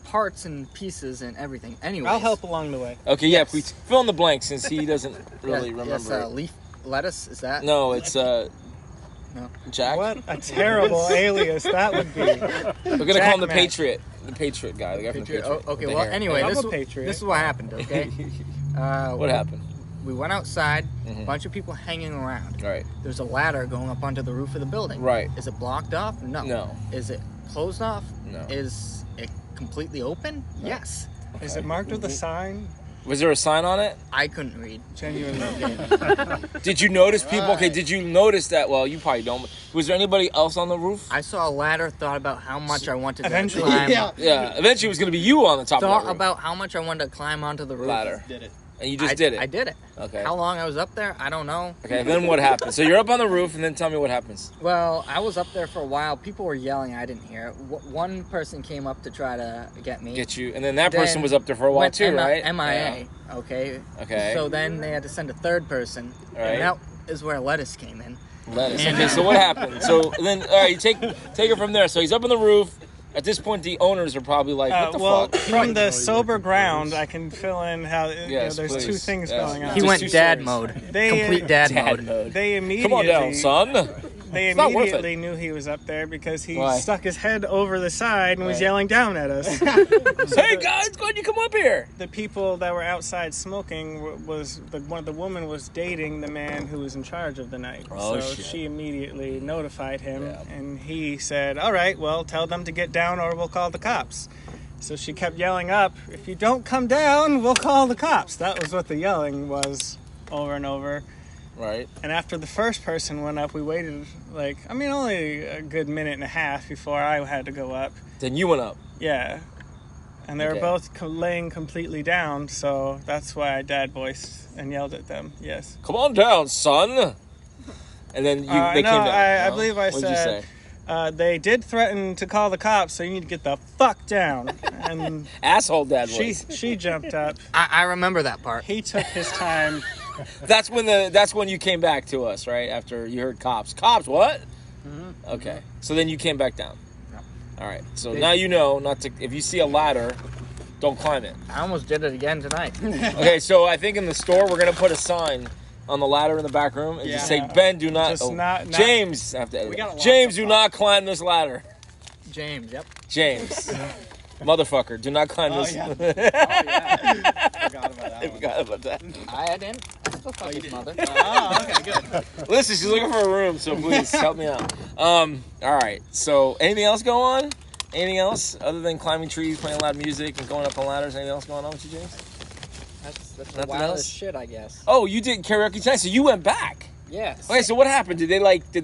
Parts and pieces and everything. Anyway. I'll help along the way. Okay, yeah, please fill in the blanks since he doesn't really remember Yes, it. leaf lettuce. Is that? No, it's Jack. What a terrible alias that would be. We're gonna Jack call him the Mac. Patriot. The Patriot guy. The guy from the Patriot? Patriot. Oh, okay. with the Well, hair. anyway, I'm this a patriot. is what happened. Okay. What happened? We went outside. Mhm. A bunch of people hanging around. Right. There's a ladder going up onto the roof of the building. Right. Is it blocked off? No. No. Is it closed off? No. Is it completely open? Yes. Is it marked with a sign? Was there a sign on it? I couldn't read. Genuinely. Did you notice people? Okay, did you notice that? Well, you probably don't. Was there anybody else on the roof? I saw a ladder, thought about how much I wanted to Eventually, climb. Yeah. Eventually, it was gonna be you on the top of Thought the roof. about how much I wanted to climb onto the roof. Ladder. Did it. And you just did it. I did it. Okay. How long I was up there, I don't know. Okay. Then what happened? So you're up on the roof, and then tell me what happens. Well, I was up there for a while. People were yelling. I didn't hear it. One person came up to try to get me. Get you, and then that person Then was up there for a while went too, right? MIA. Okay. Okay. So then they had to send a third person. All right. And that is where lettuce came in. Lettuce. Okay, so what happened? So then, all right, you take it from there. So he's up on the roof. At this point, the owners are probably like, "What the Well, fuck?" from the sober ground, I can fill in how Yes, there's please. two things Yes. going on. He Just went two dad stories. mode. They- Complete dad, Dad mode. mode. They immediately Come on down, son. They It's not worth immediately it. knew he was up there because he Why? stuck his head over the side and was Right. yelling down at us. Hey guys, glad you come up here. The people that were outside smoking one of the woman was dating the man who was in charge of the night. Oh, so shit. she immediately notified him, Yeah. and he said, "All right, well, tell them to get down or we'll call the cops." So she kept yelling up, "If you don't come down, we'll call the cops." That was what the yelling was over and over. Right. And after the first person went up, we waited only a good minute and a half before I had to go up. Then you went up. Yeah. And they were Okay. both laying completely down, so that's why I dad voiced and yelled at them. Yes. Come on down, son. And then they came down. I No? believe I What did you said, say? they did threaten to call the cops, so you need to get the fuck down. And Asshole dad voice. she jumped up. I remember that part. He took his time. That's when you came back to us, right? After you heard cops. Cops, what? Mm-hmm. Okay. So then you came back down. Yeah. All right. So now you know not to. If you see a ladder, don't climb it. I almost did it again tonight. Okay. So I think in the store we're gonna put a sign on the ladder in the back room and just say, Yeah. "Ben, do not." Just not- James. I have to edit We it. gotta lock James, the do front. not climb this ladder. James, yep. James. Motherfucker, do not climb this. yeah. Forgot about that I one. forgot about that. I didn't. I still fuck his mother. Oh, okay, good. Listen, she's looking for a room, so please help me out. All right. So, anything else go on? Anything else other than climbing trees, playing loud music, and going up on ladders? Anything else going on with you, James? That's the Nothing wildest else? shit, I guess. Oh, you did karaoke tonight, so you went back. Yes. Okay, so what happened? Did they like? They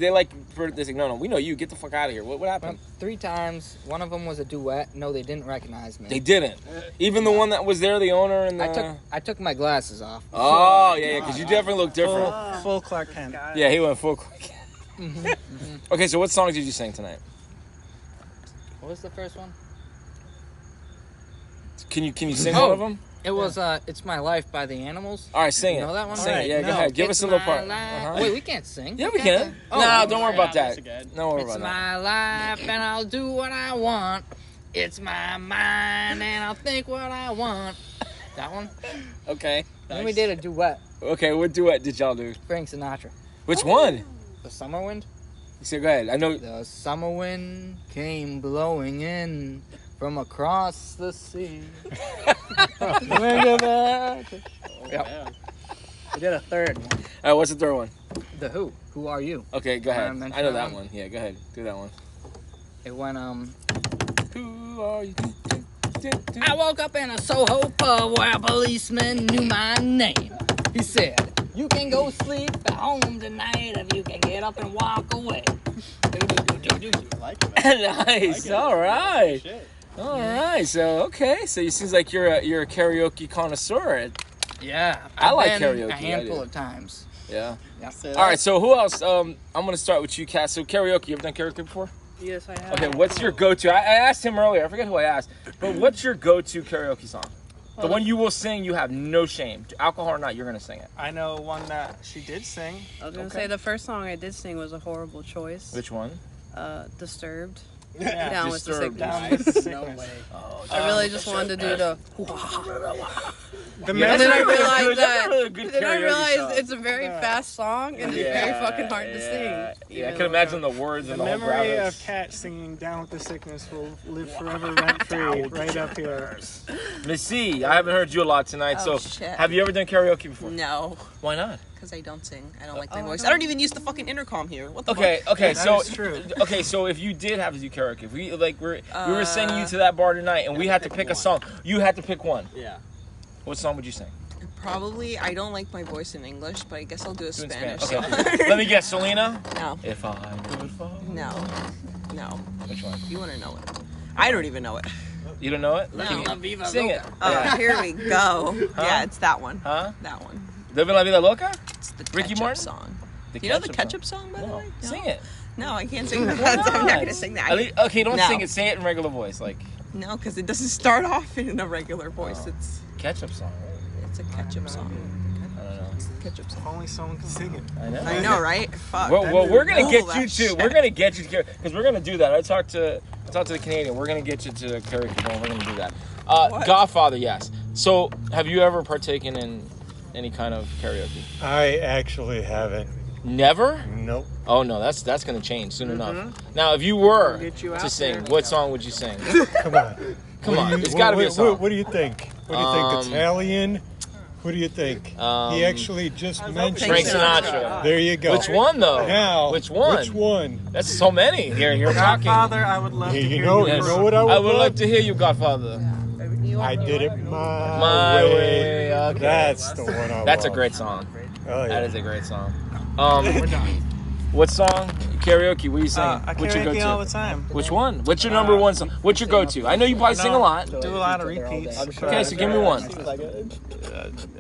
say, no, we know you. Get the fuck out of here. What happened? Went 3 times. One of them was a duet. No, they didn't recognize me. They didn't. Even the one that was there, the owner and the. I took my glasses off. Oh yeah, because you definitely look different. Full Clark Kent. Yeah, he went full quick. Okay, so what songs did you sing tonight? What was the first one? Can you sing Oh. one of them? It was "It's My Life" by the Animals. All right, sing You it. know that one? Sing All it. right, Yeah, go no. ahead. Give us It's a little my part. life- Uh-huh. Wait, we can't sing. Yeah, we can. Oh, No, don't worry about that's that. good. Don't worry It's about that. my life and I'll do what I want. It's my mind and I'll think what I want. That one. Okay. Then we did a duet. Okay, what duet did y'all do? Frank Sinatra. Which one? The summer wind. So go ahead. I know. The summer wind came blowing in from across the sea. Yep. We did a third one. All right, what's the third one? The Who. Who are you? Okay, go ahead. Wanna mention I know that that one? one. Yeah, go ahead. Do that one. It went Who are you? I woke up in a Soho pub where a policeman knew my name. He said, "You can go sleep at home tonight if you can get up and walk away." Nice. All right. All right. So okay. So it seems like you're a karaoke connoisseur. Yeah, I like I've been karaoke, a I handful do. of times. Yeah. Yeah. All right. So who else? I'm gonna start with you, Kat. So karaoke. You ever done karaoke before? Yes, I have. Okay. What's your go-to? I asked him earlier. I forget who I asked. But what's your go-to karaoke song? The one you will sing, you have no shame. Alcohol or not, you're gonna sing it. I know one that she did sing. I was gonna say the first song I did sing was a horrible choice. Which one? Disturbed. Yeah. Down with the Disturbed. sickness. Down with the sickness. I really just wanted to do the. The And then I memory, realized that. really good Then I karaoke realized song. it's a very fast song and it's very fucking hard to sing. Yeah, I even can though- imagine the words the and the whole memory graphics. of Kat singing "Down with the Sickness" will live forever rent free right up here. Miss C, I haven't heard you a lot tonight. Oh, so, shit. have you ever done karaoke before? No, Why not? because I don't sing. I don't like my voice. I don't even use the fucking intercom here. What the Okay, fuck? okay, That so is true. okay, so if you did have to do karaoke, if we were sending you to that bar tonight, and we had to pick a song, you had to pick one. Yeah. What song would you sing? Probably, I don't like my voice in English, but I guess I'll do a Do it in Spanish Spanish. song. Okay. Let me guess, Selena. No, If I could fall. no, no. Which one? You want to know it? I don't even know it. You don't know it? No. Can you- La Viva Sing it. Loca. Oh, here we go. Yeah, it's that one. Huh? That one. Living La Vida Loca? It's the Ricky ketchup Martin? song. The You know the song? ketchup song, by the No. way? No. Sing it. No, I can't sing that. I'm not gonna sing that. At least- okay, don't No. sing it. Say it in regular voice, like No, because it doesn't start off in a regular voice. Oh. ketchup song. Right? It's a ketchup song. I don't know. It's the ketchup If song. only someone could sing it. I know. I know, right? Fuck. Well, we're gonna Google get that you to. shit. We're gonna get you to because we're gonna do that. I talked to the Canadian. We're gonna get you to karaoke. We're gonna do that. What? Godfather, yes. So, have you ever partaken in any kind of karaoke? I actually haven't. Never? Nope. Oh no, that's gonna change soon enough. Now, if you were Get you to out sing, there. what song would you sing? Come on. Come What on, do you- it's got to be a what- song. What do you think? What do you think? Italian? What do you think? he actually just mentioned. Frank Frank Sinatra. There you go. Which one though? Now, Which one? Which one? That's so many. You're talking. Godfather, I would love to You hear know, you. you know what I would, I would love? like to hear you, Godfather. I did it my, My way. Okay. That's the one I That's a love. great song. Oh, yeah. That is a great song. What song? Karaoke. What are you singing? I What's your karaoke all the go-to? time. Which one? What's your number one song? What's your go-to? I know you probably sing a lot. Do a lot of repeats. Okay, so give me one.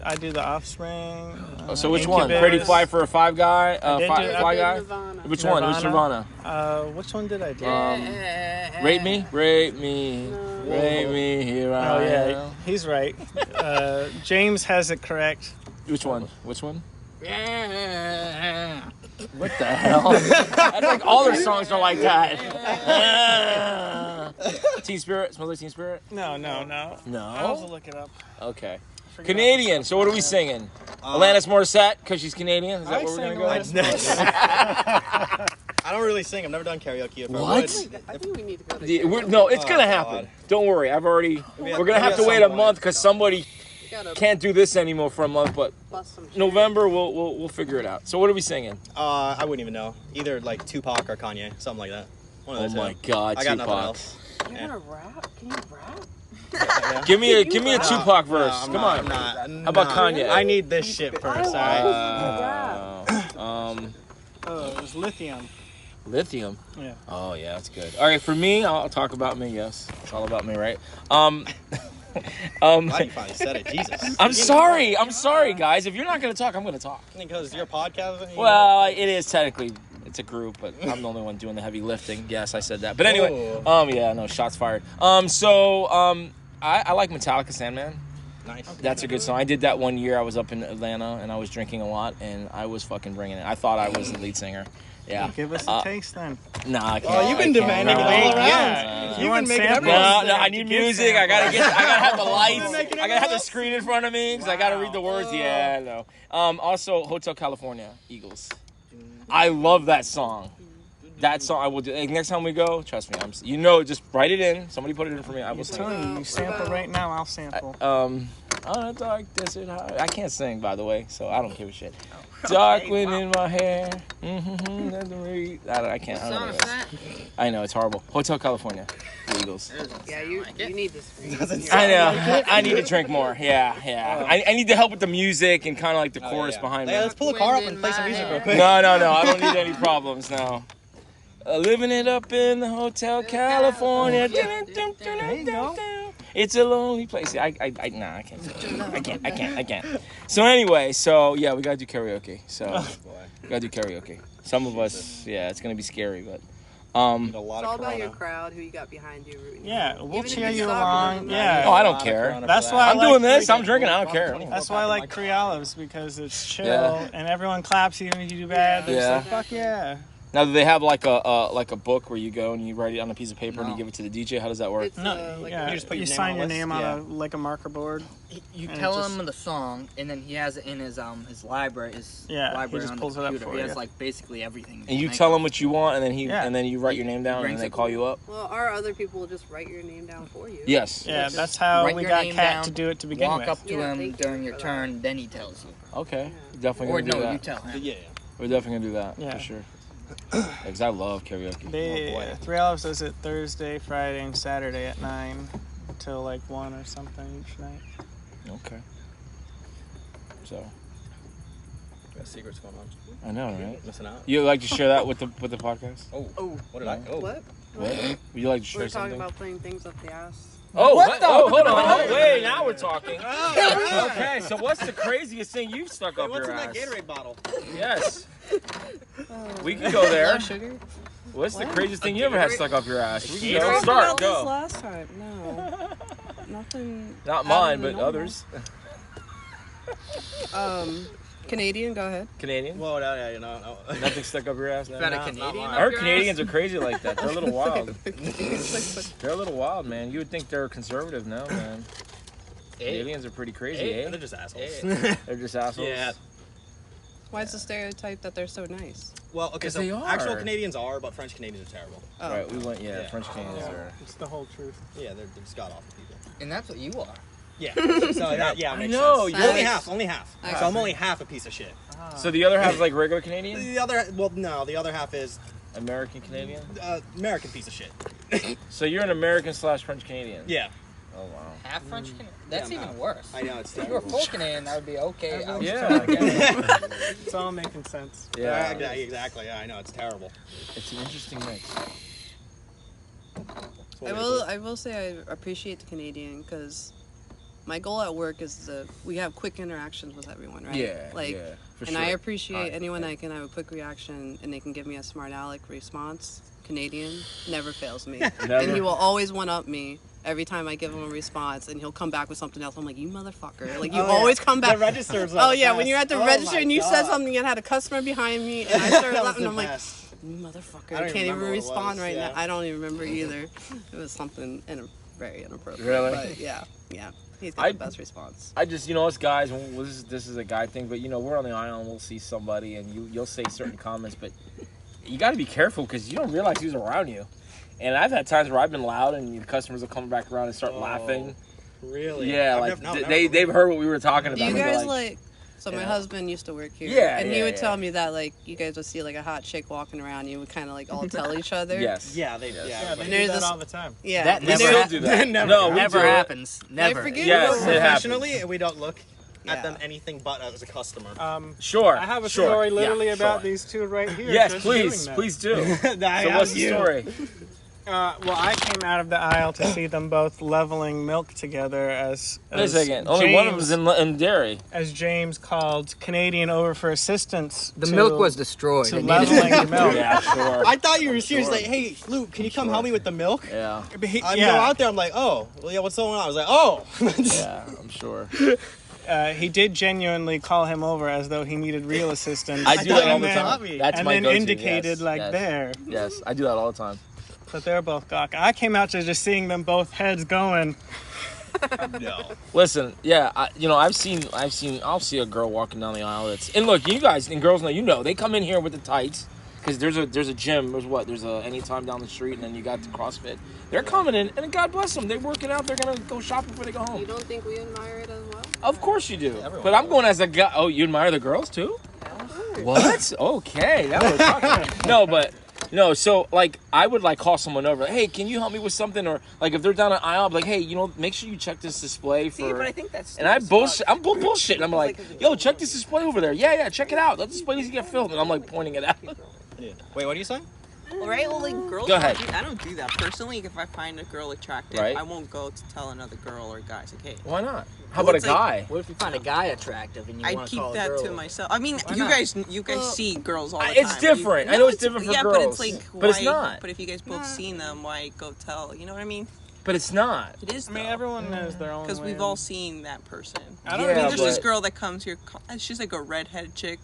I do the Offspring. So which one? Incubus. Pretty Fly for a Five Guy? did do- Fly Guy? Nirvana. Which one? Which Nirvana? Which one did I do? Rate me? Rate me. Rate me. Here I Oh yeah, am. he's right. James has it correct. Which one? Which one? What the hell? That's like all their songs are like that. Teen Spirit? Smells like Teen Spirit? No. No? I'll have to look it up. Okay. Canadian. So what are we singing? Alanis Morissette, because she's Canadian? Is that I where we're sing going to go? Alanis I don't really sing. I've never done karaoke. If What? I would, I think we need to go to. No, it's going to Oh, happen. God. Don't worry. We're going to maybe have to at wait some a point. month because somebody Gotta can't do this anymore for a month, but bust some shit. November we'll figure it out. So what are we singing? I wouldn't even know. Either like Tupac or Kanye, something like that. One of Oh those my two. God, I got nothing Tupac. else. You're gonna rap? Can you rap? Yeah. Give me a Tupac No, verse. I'm Come not, on. I'm not, How about nah. Kanye? I need this shit first. Oh, it was Lithium. Lithium. Yeah. Oh yeah, that's good. All right, for me, I'll talk about me. Yes, it's all about me, right? Glad you finally said it. Jesus. I'm sorry, guys. If you're not gonna talk, I'm gonna talk. Because your podcast. Well, it is technically. It's a group, but I'm the only one doing the heavy lifting. Yes, I said that. But anyway, yeah, no, shots fired. I like Metallica, Sandman. Nice. That's a good song. I did that one year. I was up in Atlanta and I was drinking a lot and I was fucking bringing it. I thought I was the lead singer. Yeah. Give us a taste then. Nah, I can't. Oh, you've been I can't. demanding it No. all around. Yeah. You've You been want making samples? everyone. No, I need music. I gotta have the lights. making I gotta have the everyone screen in front of me because I gotta read the words. Yeah, no. Also, Hotel California, Eagles. I love that song. That song I will do. Like, next time we go, trust me, you know, just write it in. Somebody put it in for me. I will I'm sing. telling you, you sample right now, I'll sample. On a dark desert highway. I can't sing, by the way, so I don't give a shit. Dark wind in my hair. I can't. I don't know. I know it's horrible. Hotel California, the Eagles. Yeah, you need this. I know. I need to drink more. Yeah. I need to help with the music and kind of like the chorus behind me. Hey, let's pull a car up and play some music real quick. No. I don't need any problems now. Living it up in the Hotel California. It's a lonely place. I can't. I can't. So anyway, yeah, we gotta do karaoke. So we gotta do karaoke. Some of us, yeah, it's gonna be scary, but It's all about your crowd, who you got behind you. Rooting Yeah, you. we'll Even if cheer you you suck, along. really Yeah. oh, I don't care. That's why I'm doing this. I'm drinking. I don't care. That's why I like Criollos, because it's chill Yeah. and everyone claps even if you do bad. They're just Yeah. like, fuck yeah. Now, do they have like a book where you go and you write it on a piece of paper and you give it to the DJ? How does that work? It's, No, like yeah, you just put your name sign on your a list? name on Yeah. like a marker board. You And tell just- him the song, and then he has it in his library. Yeah, he library just on pulls the it up computer. for He you. has like basically everything. And you tell them what you want, and then Yeah. and then you write your name down, and brings then they it- call you up. Well, our other people will just write your name down for you. Yes. Yeah, that's how Write we your got name Kat down, to do it to begin walk with. up to Yeah, him thank you during your for turn, then he tells you. Okay. Definitely Or gonna do no, that. you tell him. Yeah. We're definitely gonna do that Yeah. for sure. Because I love karaoke. They Three Olives does it Thursday, Friday, and Saturday at 9 till like 1 or something each night. Okay. So Got secrets going on. I know, right? Missing out. You like to share that with the podcast? Oh. What did I? Oh. What? What? Would you like to share We're talking something? about putting things up the ass. Oh, oh, hold on. Oh, wait, now we're talking. Okay, so what's the craziest thing you've stuck Hey, up what's your in ass? that Gatorade bottle? Yes. We can go there. Sugar? What's the craziest thing you ever had stuck up your ass? We can go. Talked Start. about this Go. last time. No. Nothing. Not out mine, of the but normal. others. Canadian, go ahead. Canadian? Whoa, no. Nothing stuck up your ass? No? Got a not Canadian? mine. I up heard your Canadians ass? are crazy like that. They're a little wild. They're a little wild, man. You would think they're conservative now, man. Canadians are pretty crazy, eh? They're just assholes. They're just assholes. Yeah. Why is the stereotype that they're so nice? Well, okay, 'Cause so they are. actual Canadians are, but French Canadians are terrible. Oh. Right, we went, Yeah. French Canadians are. It's the whole truth. Yeah, they're just god awful people. And that's what you are. Yeah. So that, yeah, I makes know, sense. you're- Only half. I So I'm see. only half a piece of shit. So the other half is like regular Canadian? The other, well, no, the other half is American Canadian? American piece of shit. So you're an American / French Canadian? Yeah. Oh, wow. Half French Canadian? That's Yeah, I'm even half. worse. I know, it's If you were terrible. full Canadian, that would be okay. I was Yeah. trying to get it. It's all making sense. Yeah. Exactly. Yeah, I know, it's terrible. It's an interesting mix. I will say I appreciate the Canadian because my goal at work is we have quick interactions with everyone, right? Yeah, Like, yeah, for and sure. I appreciate Alright, anyone yeah. that can have a quick reaction and they can give me a smart aleck response. Canadian never fails me, Never. and he will always one up me every time I give him a response, and he'll come back with something else. I'm like, you motherfucker! Like you Oh, yeah. always come back. The registers Oh are yeah, the when you're at the best. Oh, register my and you God. said something and had a customer behind me, and I started That was laughing. the I'm like, best. you motherfucker! I I don't can't even even remember what it respond was, right yeah. now. I don't even remember either. It was something very inappropriate. Really? But yeah. He's got I- the best response. I just, us guys, this is a guy thing, but we're on the island, we'll see somebody, and you'll say certain comments, but you got to be careful because you don't realize who's around you. And I've had times where I've been loud, and the customers will come back around and start laughing. Really? Yeah, I've like never- no, they've never. heard what we were talking about. Do you and they're guys like? So my Yeah. husband used to work here. Yeah, and he yeah, would yeah. tell me that like you guys would see like a hot chick walking around, you would kind of like all tell each other. Yes. Yeah, they. Yes. Yeah, they And do there's that this- all the time. Yeah. That And never We there's- still do that. Never. No, we Never do it. happens. Never. forget- Yes, We go it happens. professionally, and we don't look Yeah. at them anything but as a customer. Sure. I have a sure. story literally Yeah, about sure. these two right here. Yes, just please, doing that. please do. I So have what's the you. story? Well, I came out of the aisle to see them both leveling milk together as Wait a second. Only one of them is in dairy. as James called Canadian over for assistance. The to- milk was destroyed. to It needed to leveling the milk. Yeah, sure. I thought you were serious. Like, hey, Luke, can you come help me with the milk? Yeah, But he- I go yeah, out there. I'm like, oh, well, yeah, what's going on? I was like, oh. yeah, I'm sure. he did genuinely call him over as though he needed real assistance. I do that all the And then- time. That's and my then go-to. indicated yes, like yes, there. Yes, I do that all the time. But they're both gawking. I came out to just seeing them both heads going. No. Listen, yeah, I'll see a girl walking down the aisle and look, you guys and girls know, they come in here with the tights because there's a gym. There's a Anytime down the street, and then you got the CrossFit. They're coming in, and God bless them. They work it out. They're gonna go shopping before they go home. You don't think we admire it as well? Of course you do. But I'm going as a guy. Oh, you admire the girls too? What? Okay, that was talking. No, so like I would like call someone over, like, hey, can you help me with something? Or like if they're down an aisle, I'm like, hey, make sure you check this display for. See, but I think that's. And I'm bullshitting. I'm like, yo, check this display over there. Yeah, check it out. That display needs to get filled. And I'm like pointing it out. Wait, what are you saying? Right? Well, like girls. Go ahead. I don't do that personally. If I find a girl attractive, Right. I won't go to tell another girl or guy, like, hey. Why not? How about a guy? What if you find a guy attractive and you I want to keep call a that girl? to myself. I mean, Why you not? guys see girls all the time. It's different. I know it's different for yeah, girls. but it's like, but it's why- not. But if you guys both seen them, why go tell? You know what I mean? But it's not. It is. I mean, everyone knows their own. Because we've way. all seen that person. I don't Yeah, I mean, there's this but- girl that comes here. She's like a redheaded chick.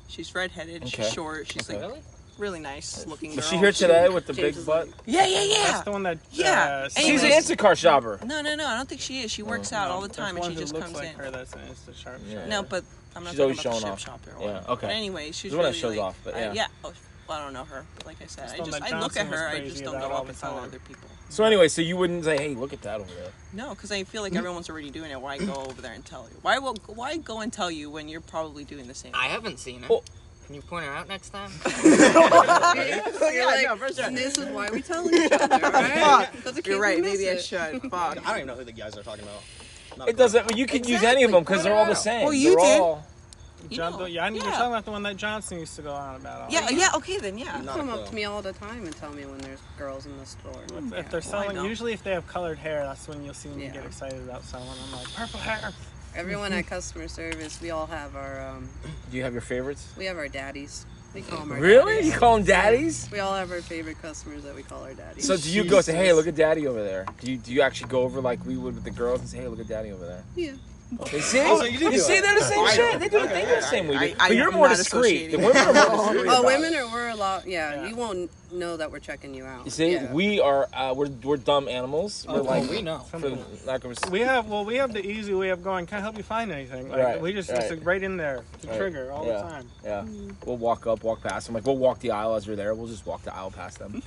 She's redheaded. Okay. She's short. She's Okay. like really nice looking girl. Was she here today with the big butt? Yeah. That's the one that. Yeah. She's an Anyways. Instacart shopper. No. I don't think she is. She works out all the time, and There's she one just who comes looks like in. her that's an Insta sharp. Yeah. No, but I'm not She's talking always about showing the ship off. shopper Yeah, one. okay. But anyway, she's The one that really shows like, off, but yeah. yeah. Oh, well, I don't know her, but like I said, That's the one that I look Johnson at was her. I crazy just don't about go all up the and tell time. other people. So anyway, so you wouldn't say, hey, look at that over there. No, because I feel like everyone's already doing it. Why go over there and tell you? Why go and tell you when you're probably doing the same? I haven't seen it. Well- Can you point her out next time? You're like, and this is why we tell each other, right? Because in case You're right. we miss Maybe I it. should. Fuck. I don't even know who the guys are talking about. Not It doesn't. You can use any of them because they're all the same. Well, you They're did. all- John, know, you're yeah. talking about the one that Johnson used to go on about. All Yeah. Yeah. Okay then. Yeah. You Not come a up clue. to me all the time and tell me when there's girls in the store. If they're selling, don't? usually if they have colored hair, that's when you'll see me Yeah. get excited about someone. I'm like, purple hair. Everyone at customer service, we all have our Do you have your favorites? we have our daddies. We call them our Really? daddies. You call them daddies? We all have our favorite customers that we call our daddies. So do you go say, hey, look at daddy over there? Do you actually go over like we would with the girls and say, hey, look at daddy over there? Yeah. They see? Oh, so you do do see, it. they're the same I shit. know. They do the same way. But you're I'm more not discreet. The associating. women are more discreet. Oh, about women it. are we're a lot. Yeah, you won't know that we're checking you out. You see, Yeah. we are we're dumb animals. We're like we know. for lack of We have the easy way of going. Can I help you find anything? Like, Right, we just right. it's like right in there, the Right. trigger all Yeah. the time. Yeah, we'll walk past them. Like we'll walk the aisle as we're there. We'll just walk the aisle past them.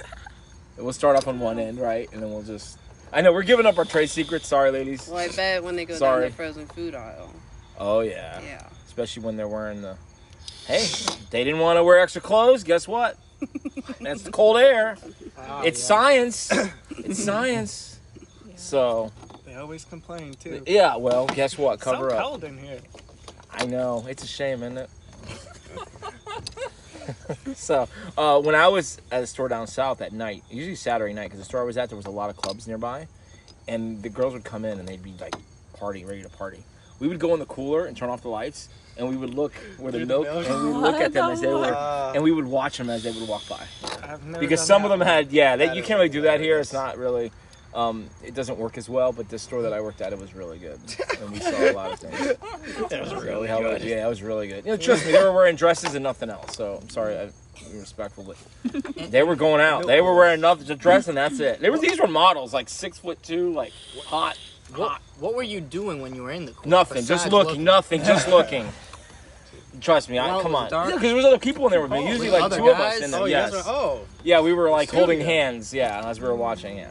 And we'll start off on one end, right, and then we'll just. I know we're giving up our trade secrets. Sorry, ladies. Well, I bet when they go Sorry. down the frozen food aisle. Oh yeah. Yeah. Especially when they're wearing the. Hey, they didn't want to wear extra clothes. Guess what? That's the cold air. It's science. It's science. So They always complain too. yeah. Well, guess what? Cover so up. cold in here. I know. It's a shame, isn't it? So, when I was at a store down south at night, usually Saturday night, because the store I was at, there was a lot of clubs nearby, and the girls would come in and they'd be like ready to party. We would go in the cooler and turn off the lights, and we would look where the Through the milk, milk? and we would look at them as they were, and we would watch them as they would walk by. I've never Because done some that. of them had, you That can't is really do that here. hilarious. It's not really, it doesn't work as well. But this store that I worked at, it was really good, and we saw a lot of things. It was really Hell, good. yeah, it was really good. You know, trust me, they were wearing dresses and nothing else. So I'm sorry, I'm respectful, but they were going out. They were wearing nothing, just a dress, and that's it. These were models, like 6'2", like hot. What were you doing when you were in the court? Nothing, just besides looking. Nothing, just looking. Trust me, Well, it come was on. dark. Yeah, because there was other people in there with me. Usually, like other two of us guys? in there. Oh, you Yes. guys were, Yeah, we were like holding Studio. hands. Yeah, as we were watching. Yeah.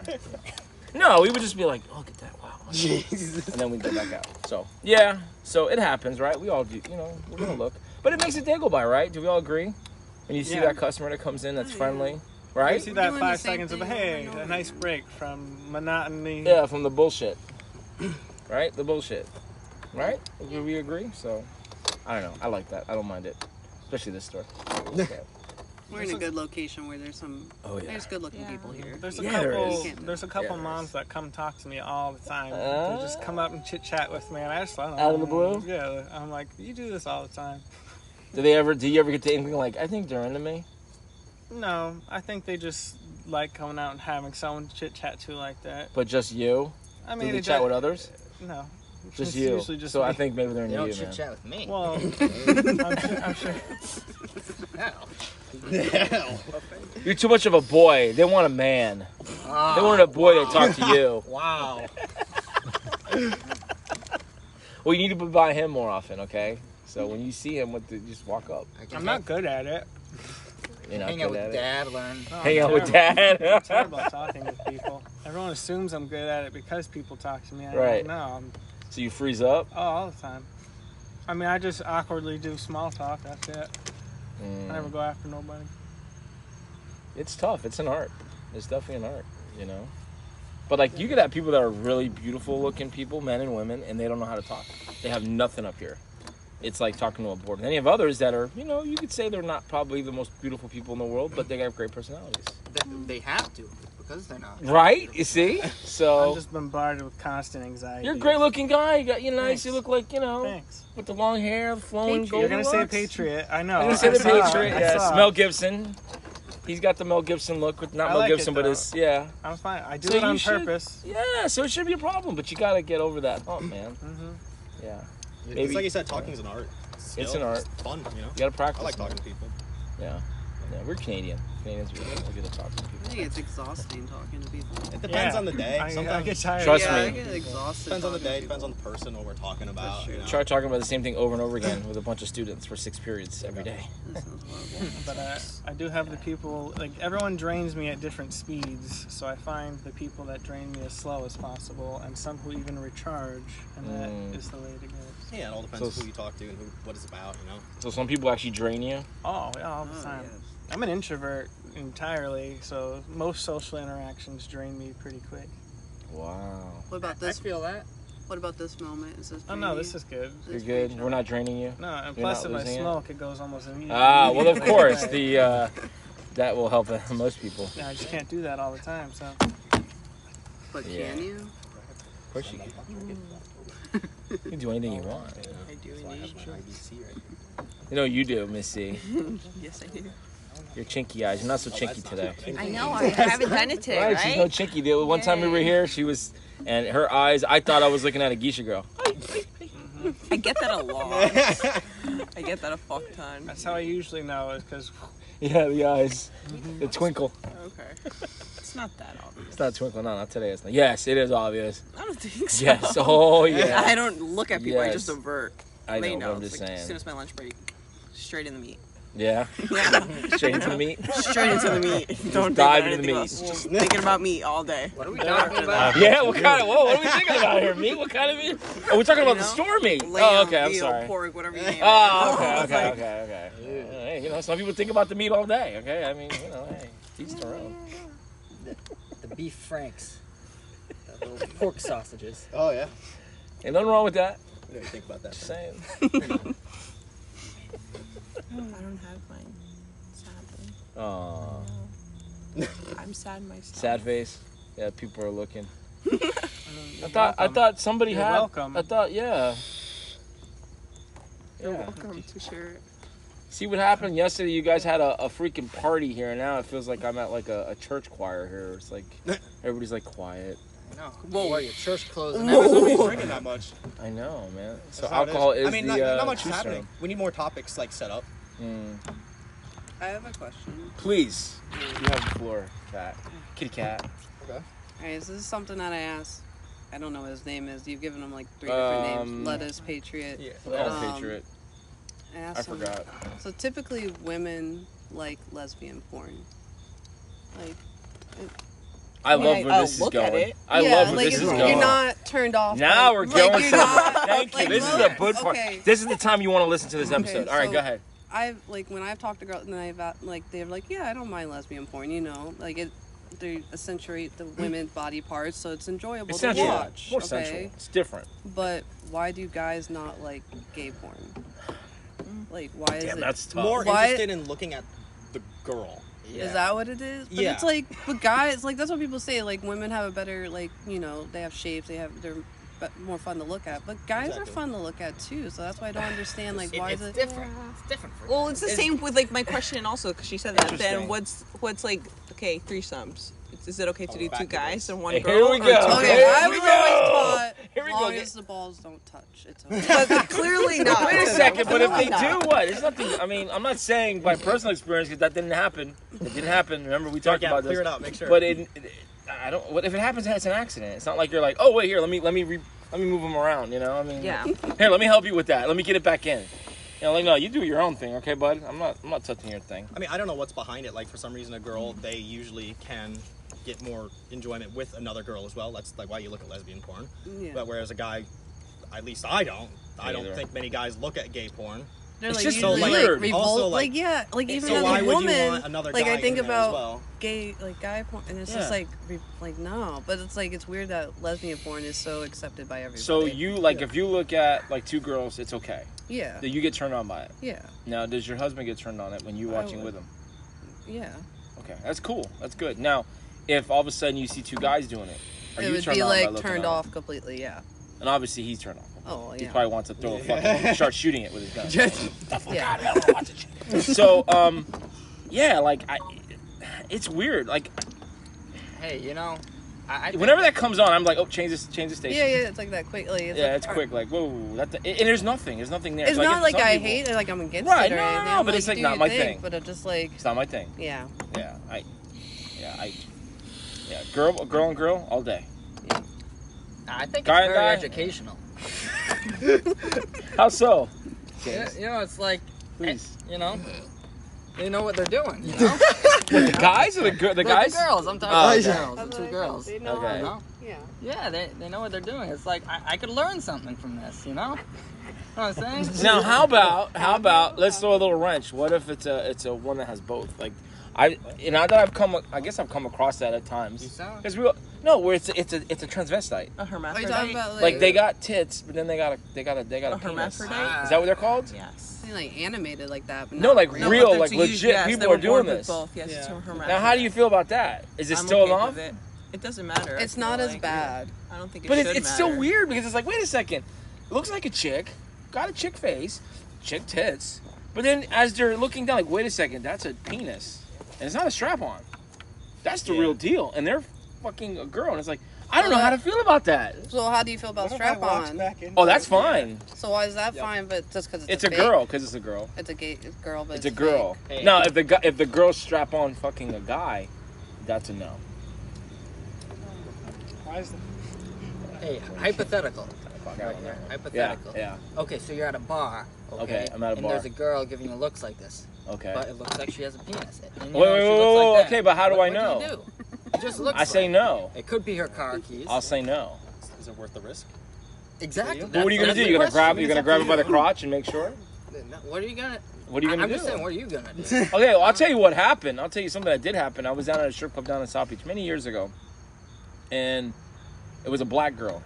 No, we would just be like, oh, look at that, wow. And then we'd go back out. So yeah, so it happens, right? We all do. You know, we're gonna look, but it makes a day go by, right? Do we all agree? When you see Yeah. that customer that comes in that's friendly, You right? see that Doing the 5 same seconds of thing hey, over and a over nice again. break from monotony. Yeah, from the bullshit. Right? The bullshit. Right? Do we agree? So, I don't know. I like that. I don't mind it. Especially this store. Yeah. We're in a good location where there's some. Oh, yeah. There's good-looking Yeah. people here. There's a Yeah, there couple. is. There's a couple Yeah, there moms is. that come talk to me all the time. They just come up and chit chat with me, and I just let them. Out of the blue? Yeah, I'm like, you do this all the time. Do you ever get to anything like, I think they're into me? No, I think they just like coming out and having someone chit chat to like that. But just you? I Do mean, they it chat does- with others? No, Just it's you. Usually just So me. I think maybe they're You into don't you, man. chit chat with me. Well, I'm sure. You're too much of a boy. They want a man. They wanted a boy to talk to you. Wow. Well, you need to be by him more often, okay? So when you see him, just walk up. I'm not good at it. You're not Hang out good at with it. dad, learn. Oh, Hang I'm out with terrible. dad. I'm terrible at talking with people. Everyone assumes I'm good at it because people talk to me. I Right. don't know. So you freeze up? All the time. I mean, I just awkwardly do small talk. That's it. I never go after nobody. It's tough. It's an art. It's definitely an art, you know? But, like, you could have people that are really beautiful-looking people, men and women, and they don't know how to talk. They have nothing up here. It's like talking to a board. And then you have others that are, you know, you could say they're not probably the most beautiful people in the world, but they have great personalities. They have to because they're not. Right? You see? So I'm just bombarded with constant anxiety. you're a great-looking guy. You got, you nice. Thanks. You look like, you know, Thanks. with the long hair, flowing You're golden gonna say locks. Patriot. I know. I'm gonna say I the saw it. Patriot. I Yes, saw it. Mel Gibson. He's got the Mel Gibson look, with not I Mel like Gibson, it, but though. it's yeah. I'm fine. I do So it on you should- purpose. Yeah, so it shouldn't be a problem, but you gotta get over that hump, man. Yeah. Maybe It's like you said, talking is an art. It's an art. It's fun, you know. You gotta practice. I like man. talking to people. Yeah. Yeah, we're Canadian. Canadians are good at talking to I people. think it's exhausting talking to people. It depends on the day. I Sometimes get tired. Trust yeah, me. I get exhausted. depends on the talking day. to Depends on people. the person, what we're talking about. You know? Try talking about the same thing over and over again with a bunch of students for 6 periods every day. That sounds horrible. But I do have the people, like, everyone drains me at different speeds, so I find the people that drain me as slow as possible, and some who even recharge, and that is the way to go. Yeah, it all depends So- who you talk to and what it's about, you know. So some people actually drain you. Oh, yeah, all the time. I'm an introvert entirely, so most social interactions drain me pretty quick. Wow. What about I this? feel that. What about this moment? Is this? Oh, no, this is good. You're good. We're not draining you. No, and You're plus not if I losing it? smoke, it goes almost immediately. Ah, well, of immediately. course. The that will help most people. Yeah, I just can't do that all the time, so. But Yeah. can you? Of course you can. You can do anything you want. I do indeed. IBC right here. You know you do, Missy. Yes, I do. You're chinky eyes. You're not so chinky today. I know. I haven't done it today, Right? right? She's no chinky. The one time we were here, she was, and her eyes. I thought I was looking at a geisha girl. I get that a lot. I get that a fuck ton. That's how I usually know, is because. Yeah, the eyes, the twinkle. Okay. It's not that obvious. It's not twinkle. No, not today. It's not. Yes, it is obvious. I don't think so. Yes. Oh yeah. I don't look at people. I Yes. just avert. I know. They But know. I'm It's just like, saying. as soon as my lunch break, straight in the meat. Yeah. Yeah. Straight into the meat. Straight into the meat. Don't think dive about into the anything meat. else. Just thinking about meat all day. What are we talking about? Yeah. What kind of? Whoa. What are we thinking about here? Meat? What kind of meat? Oh, we're talking about the store meat. Lamb, Oh, okay. I'm veal, sorry. pork, whatever you name it. Oh, It's like, okay. Hey, you know, some people think about the meat all day. Okay. I mean, you know, hey, each their own. The beef franks. The little pork sausages. Oh yeah. Ain't nothing wrong with that. What do you think about that? Just saying. I don't have mine. Sadly. Aw. I'm sad myself. Sad face. Yeah, people are looking. I I thought somebody You're had. welcome. I thought, yeah. You're Yeah. welcome to share it. See what happened yesterday? You guys had a freaking party here, and now it feels like I'm at like a church choir here. It's like everybody's like quiet. I know. Whoa. Wear your church clothes and Nobody's everything. drinking that much. I know, man. So That's how it alcohol is I mean, the not much is truth happening. serum. We need more topics like set up. I have a question. Please, you have the floor, cat, kitty cat. Alright, so this is something that I asked. I don't know what his name is. You've given him like 3 different names. Lettuce, Patriot. Yeah. Patriot. I asked I him, forgot. So typically women like lesbian porn. Like, I love I- where I'll this is look at going. it. I yeah, love where like this is it's- going. you're not turned off. Now by- we're like, going you're somewhere. not- Thank you. like, This is most- a good part. okay. This is the time you want to listen to this episode. All right, so- go ahead. I've like when I've talked to girls and they're like, yeah, I don't mind lesbian porn, you know, like they accentuate the women's body parts, so it's enjoyable It's to sensual. watch. More okay, sensual. It's different. but why do guys not like gay porn? Like, why is Damn, it? that's tough. More Why- interested in looking at the girl. Is that what it is? But Yeah. it's like, but guys, like that's what people say. Like women have a better, like they have shapes, they're more fun to look at. But guys Exactly. are fun to look at too. So that's why I don't understand. Like, why is It's it? different. It's different for Well, it's the same with like my question also because she said that. Interesting. Then what's like okay threesomes? Is it okay to do back two to guys this. and one Hey, girl? here we or go. two Okay, Here I we was go. always taught Here we as go. long as the balls don't touch, it's okay. But clearly not. Wait a second, but if they Clearly not. do, what? It's nothing. I mean, I'm not saying by personal experience because that didn't happen. It didn't happen. Remember, we talked about this. Clear it up. Make sure. But I don't. What if it happens? It's an accident. It's not like you're like, oh wait, here, let me move them around. You know, I mean, Yeah. Here, let me help you with that. Let me get it back in. You know, like, no, you do your own thing, okay, bud? I'm not touching your thing. I mean, I don't know what's behind it. Like, for some reason, a girl, they usually can get more enjoyment with another girl as well. That's like why you look at lesbian porn. Yeah. But whereas a guy, at least I don't either. think many guys look at gay porn. They're It's like, just usually, weird. revolt, Also, like, yeah, like even so as why a would you woman, want another like guy I think in there as about well? gay, like guy porn, and it's just like, like no, but it's like it's weird that lesbian porn is so accepted by everybody. So you like if you look at like two girls, it's okay. yeah, That you get turned on by it. yeah, Now, does your husband get turned on it when you're I watching would. with him? yeah. Okay, that's cool. That's good. Now, if all of a sudden you see two guys doing it, are It you would turned be on by like looking turned at it? off completely. Yeah. And obviously he's turned off. Oh He yeah. probably wants to throw a fucking start shooting it with his gun. The fuck Yeah. out of here, I don't want to shoot. So, yeah, like it's weird. Like Hey, you know, I whenever that comes on, I'm like, oh, change the station. Yeah, yeah, it's like that quickly. It's Yeah, like, it's quick. Like, whoa, and there's nothing there. It's not like some I people- hate it, like I'm against Right, it or no, anything. no, I'm but it's like do not your my thing. But it's just like, It's not my thing. yeah. Yeah, girl on girl all day. I think Guy it's and very guy. educational. How so? You know, it's like, Please. you know, they know what they're doing. You know, The guys or the guys? The girls. I'm talking Oh, about okay. girls. The two girls. They know Okay. You know? Yeah. Yeah, they know what they're doing. It's like I could learn something from this. You know what I'm saying? Now, how about let's throw a little wrench. What if it's a one that has both? Like, I guess I've come across that at times. You sound- It's where it's a transvestite. A Are you talking hermaphrodite. about Like they got tits, but then they got a A penis. hermaphrodite. Is that what they're called? Yes. like animated like that? But No, not like No, real, but they're like to use- legit yes, they people were are doing born with this. Both. Yes, it's a hermaphrodite. Now, how do you feel about that? Is it I'm still okay enough? with it doesn't matter. I It's feel not as like. bad. I don't think it But should it's still matter. weird because it's like, wait a second, it looks like a chick, got a chick face, chick tits, but then as they're looking down, like, wait a second, that's a penis, and it's not a strap on. That's the real deal, and they're fucking a girl, and it's like, I don't know how to feel about that. So how do you feel about strap on? Oh, that's fine. So why is that fine? But just because It's a girl, because it's a girl. It's a gay girl, but It's a girl. Hey. Now, if the girl strap on fucking a guy, that's a no. Why is that? Hey, hypothetical. Fuck Right out on here. that. Hypothetical. Yeah. Okay, so you're at a bar. Okay, I'm at a and bar. there's a girl giving you looks like this, Okay. but it looks like she has a penis. And, Wait, wait, she wait, looks wait, like that. okay, but how do What I know? do you do? It just looks. I say like. no. It could be her car keys. I'll say no. Is it worth the risk? Exactly. But what are you gonna That's do? the You're gonna grab question. it by the crotch and make sure? What are you gonna? What are you gonna I'm do? just saying, what are you gonna do? Okay, well, I'll tell you what happened. I'll tell you something that did happen. I was down at a strip club down in South Beach many years ago, and it was a black girl,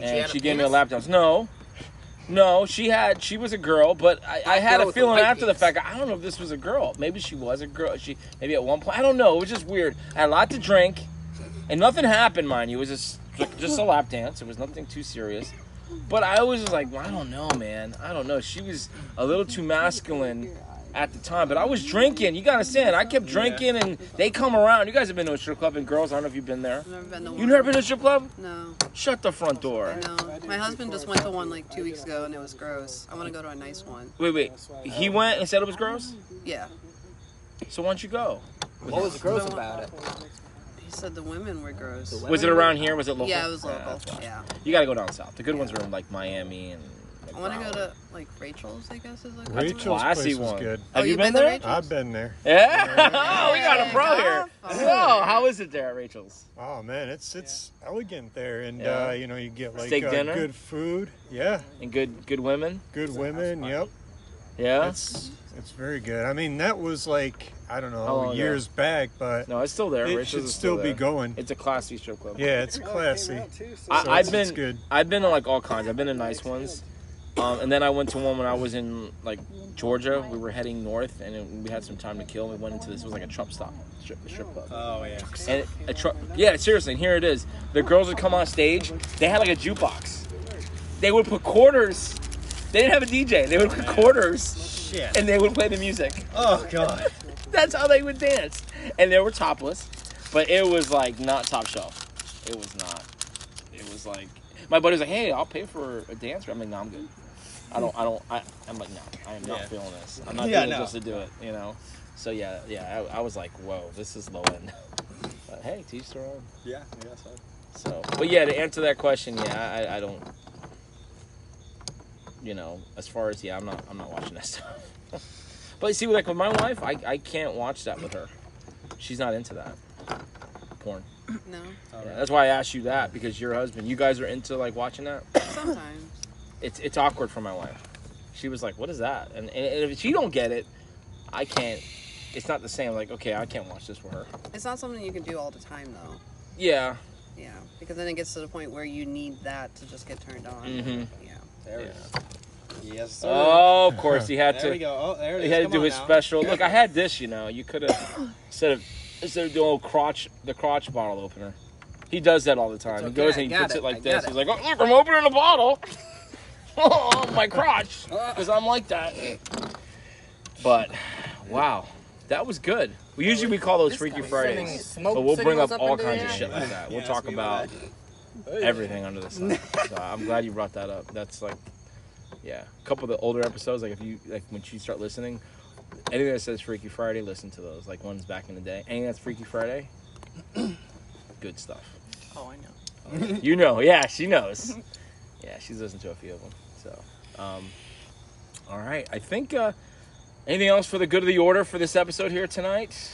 and she gave me a lap dance. No, she was a girl, but I had girl a with the feeling white after the penis. fact. I don't know if this was a girl. Maybe she was a girl. Maybe at one point. I don't know. It was just weird. I had a lot to drink, and nothing happened, mind you. It was just a lap dance. It was nothing too serious. But I always was like, well, I don't know, man. I don't know. She was a little too masculine at the time. But I was drinking. You gotta understand. I kept drinking, and they come around. You guys have been to a strip club, and girls, I don't know if you've been there. I've never been to You one. never been to a strip club? No, Shut the front door. I know. My husband just went to one like 2 weeks ago, and it was gross. I want to go to a nice one. Wait. He went and said it was gross? Yeah. So why don't you go? What was gross about it? He said the women were gross. Was it around here? Was it local? Yeah, it was local. that's why. Yeah. You gotta go down south. The good ones are in like Miami and. Like, I want to go Broward. to like Rachel's, I guess is like. That's a Rachel's classy place was one. good. Have Oh, you you've been been to there? Rachel's? I've been there. Yeah. Oh, we got a pro here. Oh. So, how is it there at Rachel's? Oh man, it's elegant there, and Yeah. you get like Steak dinner? good food. Yeah, And good women. good women. Yep, Yeah. it's very good. I mean, that was like I don't How long know ago? years back, but No, it's still there. it Rachel's should is still be there. going. It's a classy strip club. Yeah, it's classy. I've it's been good. I've been to like all kinds. I've been to nice ones. And then I went to one when I was in like Georgia. We were heading north, and we had some time to kill. We went into this. It was like a Trump stop strip club. Oh yeah. And yeah, seriously. And here it is. The girls would come on stage. They had like a jukebox. They would put quarters. They didn't have a DJ. They would put quarters, Shit. and they would play the music. Oh god. That's how they would dance. And they were topless, but it was like not top shelf. It was not. It was like my buddy was like, "Hey, I'll pay for a dance." I'm like, "No, I'm good. I'm like, no, I am not feeling this. I'm not doing it just to do it, you know." So yeah, I was like, "Whoa, this is low end." But hey, teach their own. Yeah, I guess so. So, but yeah, to answer that question, yeah, I don't. you know, as far as I'm not watching that stuff. But you see, like with my wife, I can't watch that with her. She's not into that porn. No. Yeah, that's why I asked you that, because your husband, you guys are into like watching that. Sometimes. It's awkward for my wife. She was like, "What is that?" And if she don't get it, I can't. It's not the same. Like, okay, I can't watch this with her. It's not something you can do all the time, though. Yeah. Yeah, because then it gets to the point where you need that to just get turned on. Mm-hmm. Yeah. There we go. Yes, sir. Oh, of course he had There to. we go. Oh, there it is. He had to Come do on his now. special. Look, I had this. You know, you could have instead of doing the crotch bottle opener. He does that all the time. It's He goes okay, and he I got puts it, it like I this. got it. He's like, "Oh, look, I'm opening a bottle." Oh, my crotch, because I'm like that. But wow, that was good. We call those Freaky Fridays, but we'll bring up all kinds of shit like that. We'll Yes, talk we about will. everything under the sun. So I'm glad you brought that up. That's like, yeah, a couple of the older episodes. Like if you when you start listening, anything that says Freaky Friday, listen to those. Like ones back in the day. Anything that's Freaky Friday, good stuff. Oh, I know. You know, yeah, she knows. Yeah, she's listened to a few of them. So, all right. I think anything else for the good of the order for this episode here tonight?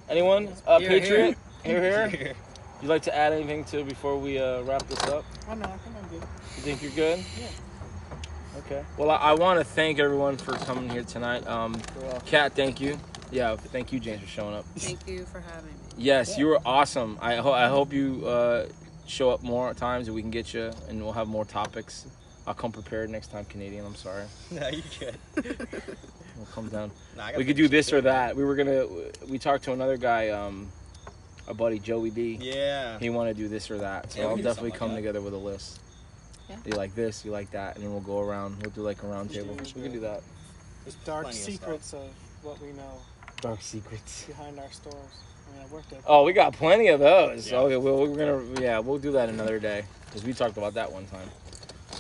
Anyone? Patriot? Here. You'd like to add anything to before we wrap this up? Oh, no, I think I'm good. You think you're good? Yeah. Okay. Well, I want to thank everyone for coming here tonight. Kat, thank you. Yeah, thank you, James, for showing up. Thank you for having me. Yes, you were awesome. I hope you show up more times and we can get you, and we'll have more topics. I'll come prepared next time, Canadian. I'm sorry. No, you good. We'll come down. Nah, I gotta We could do finish this it, or man. that. We talked to another guy, our buddy Joey D. Yeah. He wanted to do this or that. So Yeah, we I'll can do definitely something come like that. together with a list. Yeah. You like this, you like that, and then we'll go around. We'll do like a round table. We can do that. There's Dark plenty of secrets of what we know Dark secrets. behind our stores. I mean, I worked at. Oh, we got plenty of those. Yeah. Okay, we'll do that another day because we talked about that one time.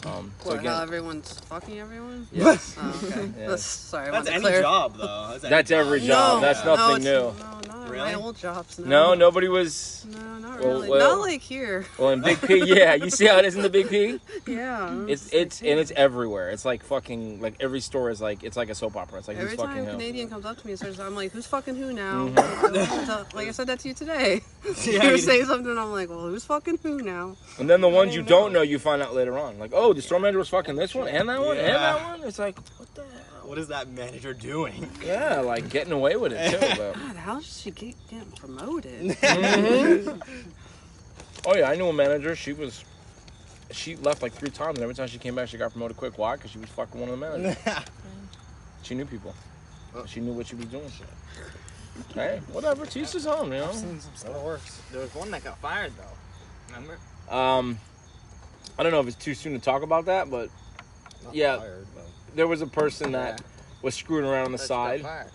So What, again, how everyone's fucking everyone? yes. Oh, okay. Yeah. Sorry, I That's wanted to any clarify. job, though. That's every job. That's nothing new. No, not Really? my old jobs. No, nobody was. No, not Well, really. well- Not like here. Well, in Big P, yeah. You see how it is in the Big P? Yeah. It's everywhere. It's like fucking like every store is like it's like a soap opera. It's like Every who's time fucking a who. Canadian comes up to me and starts, I'm like, who's fucking who now? Mm-hmm. Like I said that to you today. Yeah, you were you saying something, I'm like, well, who's fucking who now? And then the ones you don't know, you find out later on. Like, oh, the store manager was fucking this one and that one and Yeah. that one. It's like, what the hell? What is that manager doing? Yeah, like getting away with it too. But. God, how did she get getting promoted? Mhm. Oh yeah, I knew a manager. She left like 3 times, and every time she came back, she got promoted quick. Why? Because she was fucking one of the managers. She knew people. She knew what she was doing. Hey, whatever. To each his own, you know. That works. There was one that got fired, though. Remember? I don't know if it's too soon to talk about that, but Not yeah, fired, but- there was a person that was screwing around on the That got side. fired.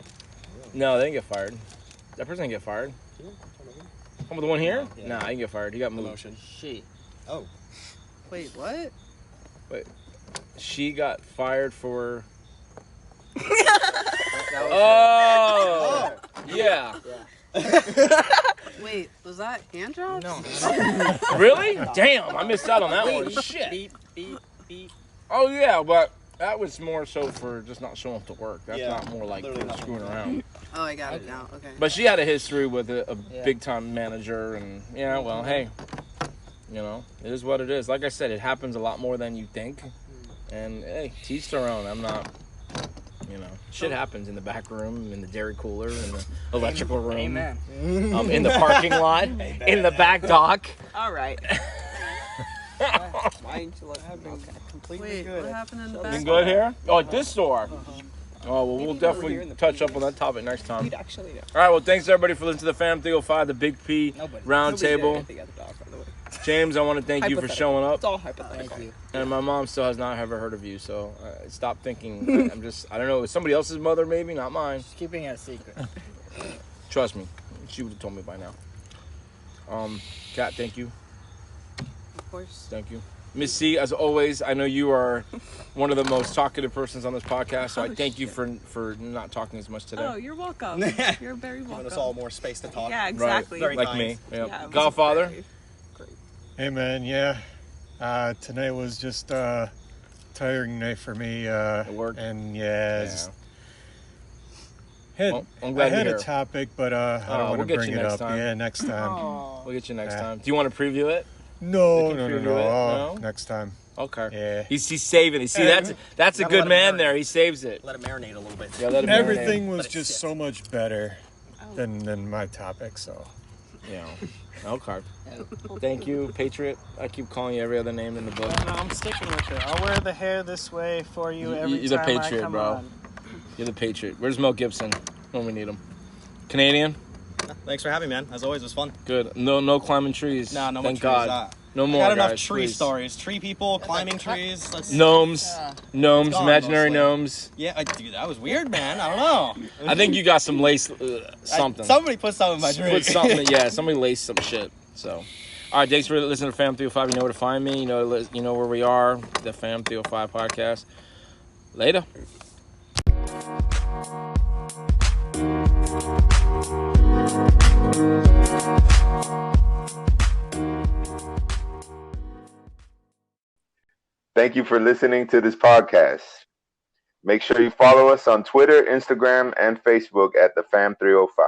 No, they didn't get fired. That person didn't get fired. Oh, the one here? Yeah. Nah, he didn't get fired. He got moved. Promotion. Shit. Oh. Wait, what? She got fired for. That was Oh, yeah. Wait, was that hand jobs? No. Really? Damn, I missed out on that one. Shit. Beep, beep, beep. Oh yeah, but that was more so for just not showing up to work. That's Yeah, not more like literally for not. screwing around. Oh, I got it now. Okay. But she had a history with a Yeah. big time manager, and yeah, well, hey, you know, it is what it is. Like I said, it happens a lot more than you think, and hey, teach their own. I'm not. You know, shit happens in the back room, in the dairy cooler, in the electrical room, Amen. in the parking lot, in the back dock. All right. Why didn't you let me know? Completely Wait, good. what happened in the You back? good here? Oh, at this store. Oh, well, we'll Maybe over here definitely in the touch up PDS. on that topic next time. You'd actually know. All right, well, thanks everybody for listening to the Fam 305, the Big P Nobody. round Nobody's there table. at the other dog, by the way. James, I want to thank you for Hypothetical. showing up. It's all hypothetical. Thank you. And my mom still has not ever heard of you, so stop thinking. I don't know, it's somebody else's mother maybe, not mine. Just keeping it a secret. Trust me, she would have told me by now. Kat, thank you. Of course. Thank you. Miss C, as always, I know you are one of the most talkative persons on this podcast, so I thank you for not talking as much today. Oh, you're welcome. You're very welcome. Giving us all more space to talk. Yeah, exactly. Very Like kind. me. Yep. Yeah, it was Godfather. very great. Hey man, yeah. Tonight was just tiring night for me. work? And yeah, just Well, I'm glad I had you're a here. topic, but I don't we'll want get to bring you it next up. time. Yeah, next time. Oh. We'll get you next Yeah. time. Do you want to preview it? No, We can no, no, preview no. it. Oh, No? next time. Okay. Yeah. He's saving it. See, Hey, that's a gotta good let it man marinate. there. He saves it. Let it marinate a little bit. Yeah, let it marinate. Everything was Let it just sit. so much better than my topic. So Yeah. Okay. Thank you, Patriot. I keep calling you every other name in the book. No, I'm sticking with it. I'll wear the hair this way for you every You're the time Patriot, I come bro. on. You're the Patriot. Where's Mel Gibson when we need him? Canadian? Thanks for having me, man. As always, it was fun. Good. No climbing trees. No more Thank trees. God. No I more, got enough guys, tree please. stories. Tree people, climbing trees. Let's, Gnomes. Gnomes. It's gone, Imaginary mostly. gnomes. Yeah, dude, that was weird, man. I don't know. I think you got some lace something. Somebody put something in my drink. Put something. Yeah, somebody laced some shit. So, all right. Thanks for listening to Fam 305. You know where to find me. You know where we are. The Fam 305 podcast. Later. Thank you for listening to this podcast. Make sure you follow us on Twitter, Instagram, and Facebook at the Fam 305.